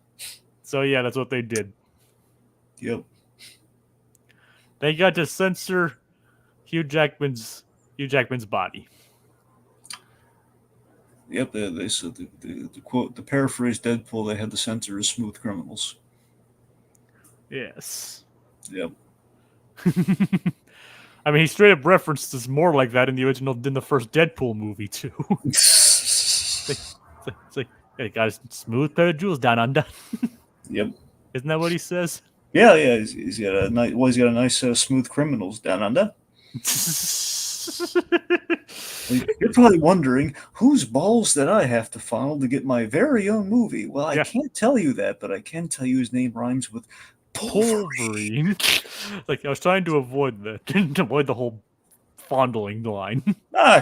So yeah, that's what they did. Yep. They got to censor Hugh Jackman's body. Yep, they said the quote, the paraphrase Deadpool, they had to censor as smooth criminals. Yes. Yep. I mean, he straight up referenced this more like that in the first Deadpool movie too. It's like, hey, got a smooth pair of jewels down under. Yep. Isn't that what he says? Yeah. He's got a nice. Well, he's got a nice smooth criminals down under. You're probably wondering whose balls did I have to fondle to get my very own movie. Well, I can't tell you that, but I can tell you his name rhymes with Wolverine. Like, I was trying to avoid the whole fondling line.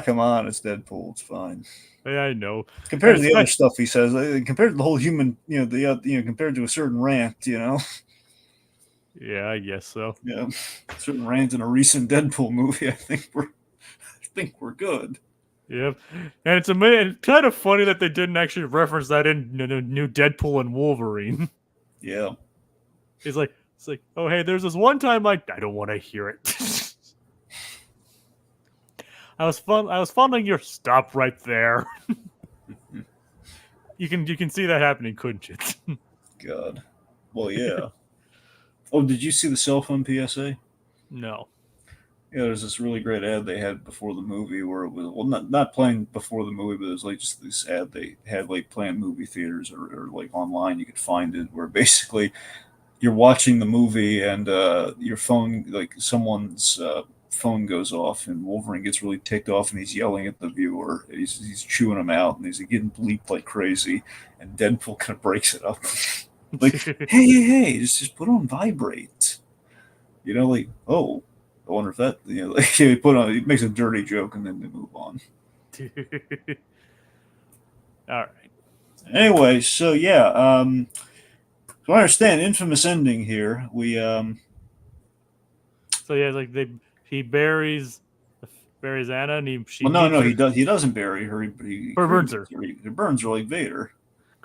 Come on, it's Deadpool. It's fine. Yeah, I know. Compared to the other stuff he says, compared to the whole human, compared to a certain rant, Yeah, I guess so. Yeah, certain rant in a recent Deadpool movie. I think we're good. Yep, and it's amazing. It's kind of funny that they didn't actually reference that in new Deadpool and Wolverine. Yeah, it's like, oh hey, there's this one time I don't want to hear it. I was fondling your stop right there. You can see that happening, couldn't you? God. Well, yeah. Oh, did you see the cell phone PSA? No. Yeah, there's this really great ad they had before the movie where it was not playing before the movie, but it was like just this ad they had like playing movie theaters or like online. You could find it where basically you're watching the movie and your phone, like someone's phone goes off, and Wolverine gets really ticked off, and he's yelling at the viewer. He's chewing him out, and he's getting bleeped like crazy. And Deadpool kind of breaks it up, like, hey, just put on vibrate. Like, oh, I wonder if that, like, he makes a dirty joke, and then they move on. All right. Anyway, so yeah, so I understand infamous ending here. We So yeah, like he buries Anna, and she well, no, meets no, her. he doesn't bury her. He Or burns her. he burns her like Vader.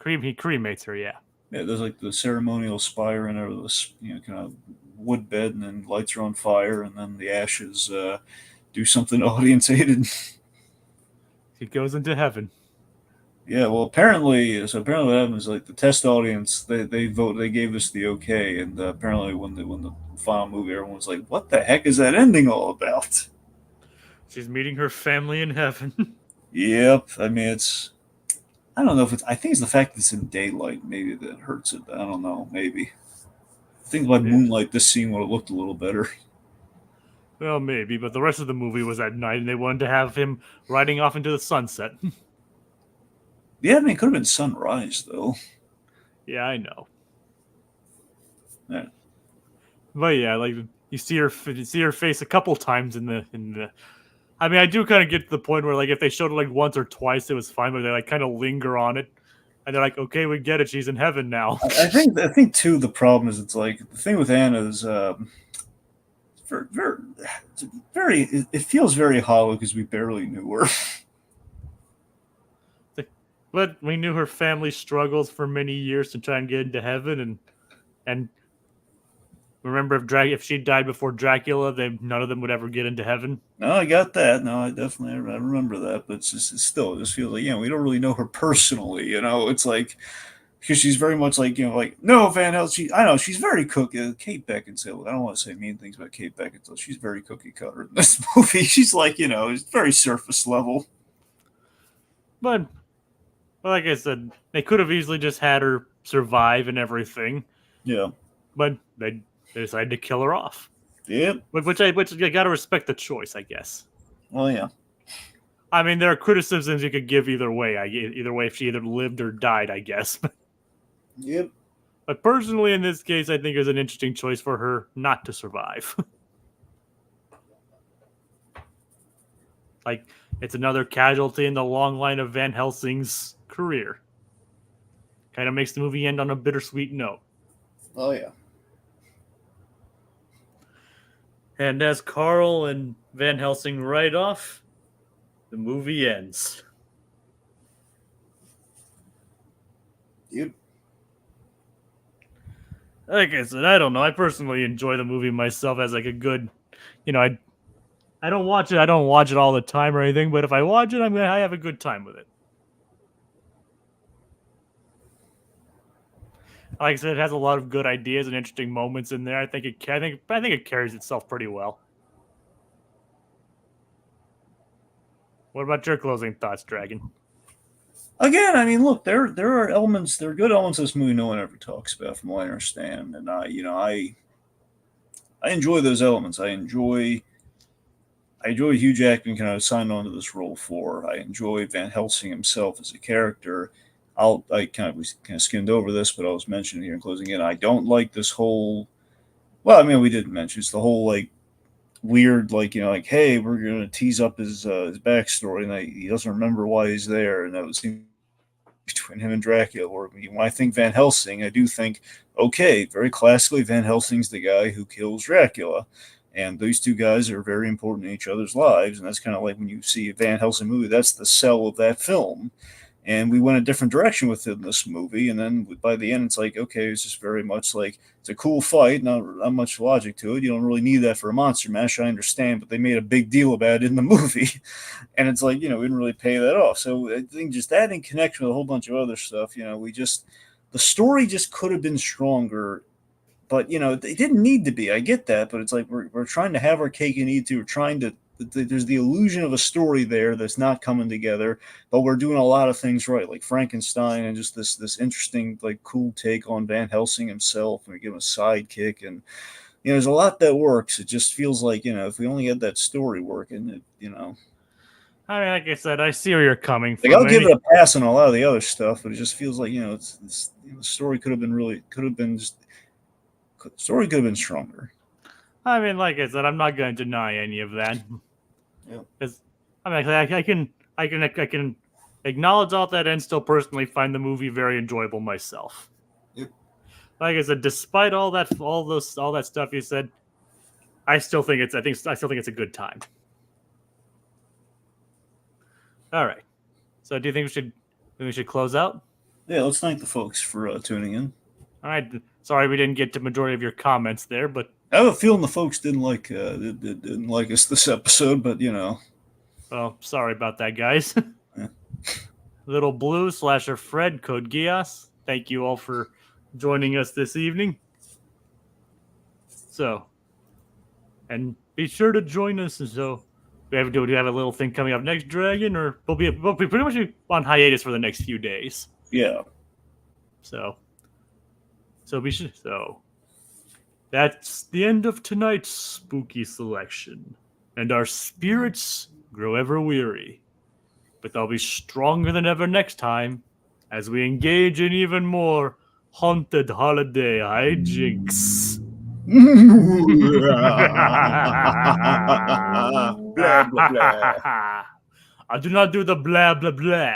He cremates her. Yeah. Yeah, there's like the ceremonial spire and over this, kind of wood bed, and then lights are on fire, and then the ashes do something audience hated. He goes into heaven. Yeah, well, apparently what happened is, like, the test audience, they gave this the okay, and apparently when the final movie, everyone was like, "What the heck is that ending all about?" She's meeting her family in heaven. Yep, I mean, I don't know if I think it's the fact that it's in daylight maybe that hurts it. I don't know, maybe. I think by Yeah. moonlight this scene would have looked a little better. Well, maybe, but the rest of the movie was at night, and they wanted to have him riding off into the sunset. Yeah, I mean, it could have been sunrise though. Yeah, I know. Yeah. But yeah, like you see her face a couple times in the. I mean, I do kind of get to the point where, like, if they showed it like once or twice, it was fine, but they like kind of linger on it, and they're like, "Okay, we get it. She's in heaven now." I think too the problem is, it's like the thing with Anna is very, very it feels very hollow because we barely knew her. But we knew her family struggles for many years to try and get into heaven, and remember, if she died before Dracula, none of them would ever get into heaven. No, I got that. No, I remember that. But it just feels like, we don't really know her personally. It's like, because she's very much like, like, no, Van Helsing. I know she's very cookie. Kate Beckinsale. I don't want to say mean things about Kate Beckinsale. She's very cookie cutter in this movie. She's like, it's very surface level. But like I said, they could have easily just had her survive and everything. Yeah. But they decided to kill her off. Yep. Which I gotta respect the choice, I guess. Well, yeah. I mean, there are criticisms you could give either way. Either way, if she either lived or died, I guess. Yep. But personally, in this case, I think it was an interesting choice for her not to survive. Like, it's another casualty in the long line of Van Helsing's career. Kind of makes the movie end on a bittersweet note. Oh, yeah. And as Carl and Van Helsing ride off, the movie ends. Yep. Like I said, I don't know. I personally enjoy the movie myself as like a good, I don't watch it. I don't watch it all the time or anything. But if I watch it, I have a good time with it. Like I said, it has a lot of good ideas and interesting moments in there. I think it carries itself pretty well. What about your closing thoughts, Dragon? Again, I mean, look, there are elements, there are good elements of this movie no one ever talks about, from what I understand, and I enjoy those elements. I enjoy Hugh Jackman kind of signed on to this role for. I enjoy Van Helsing himself as a character. I kind of skimmed over this, but I was mentioning here in closing in, I don't like this whole. Well, I mean, we didn't mention it's the whole, like, weird, like, like, hey, we're gonna tease up his backstory, and he doesn't remember why he's there, and that was between him and Dracula. Or when I think Van Helsing, I do think, okay, very classically, Van Helsing's the guy who kills Dracula, and these two guys are very important in each other's lives, and that's kind of like when you see a Van Helsing movie, that's the sell of that film. And we went a different direction within this movie, and then by the end, it's like, okay, it's just very much like, it's a cool fight, not much logic to it. You don't really need that for a monster mash, I understand, but they made a big deal about it in the movie, and it's like, we didn't really pay that off. So I think just that in connection with a whole bunch of other stuff, the story just could have been stronger, but it didn't need to be. I get that, but it's like we're trying to have our cake and eat it too. We're trying to there's the illusion of a story there that's not coming together, but we're doing a lot of things right, like Frankenstein and just this interesting, like, cool take on Van Helsing himself, and we give him a sidekick, and there's a lot that works. It just feels like, if we only had that story working, I mean, like I said, I see where you're coming like, from. I'll give it a pass on a lot of the other stuff, but it just feels like, the story could have been stronger. I mean, like I said, I'm not going to deny any of that. Yeah. Because I mean, I can acknowledge all that and still personally find the movie very enjoyable myself. Yep. Like I said, despite all that stuff you said, I still think it's a good time. All right. So, do you think we should close out? Yeah, let's thank the folks for tuning in. All right. Sorry we didn't get to majority of your comments there, but I have a feeling the folks didn't like us this episode, but well, sorry about that, guys. Yeah. Little Blue / Fred Code Geass. Thank you all for joining us this evening. So, and be sure to join us. So, do we have a little thing coming up next, Dragon, or we'll be pretty much on hiatus for the next few days. Yeah. So that's the end of tonight's spooky selection, and our spirits grow ever weary, but they'll be stronger than ever next time as we engage in even more haunted holiday hijinks. Blah, blah, blah. I do not do the blah blah blah.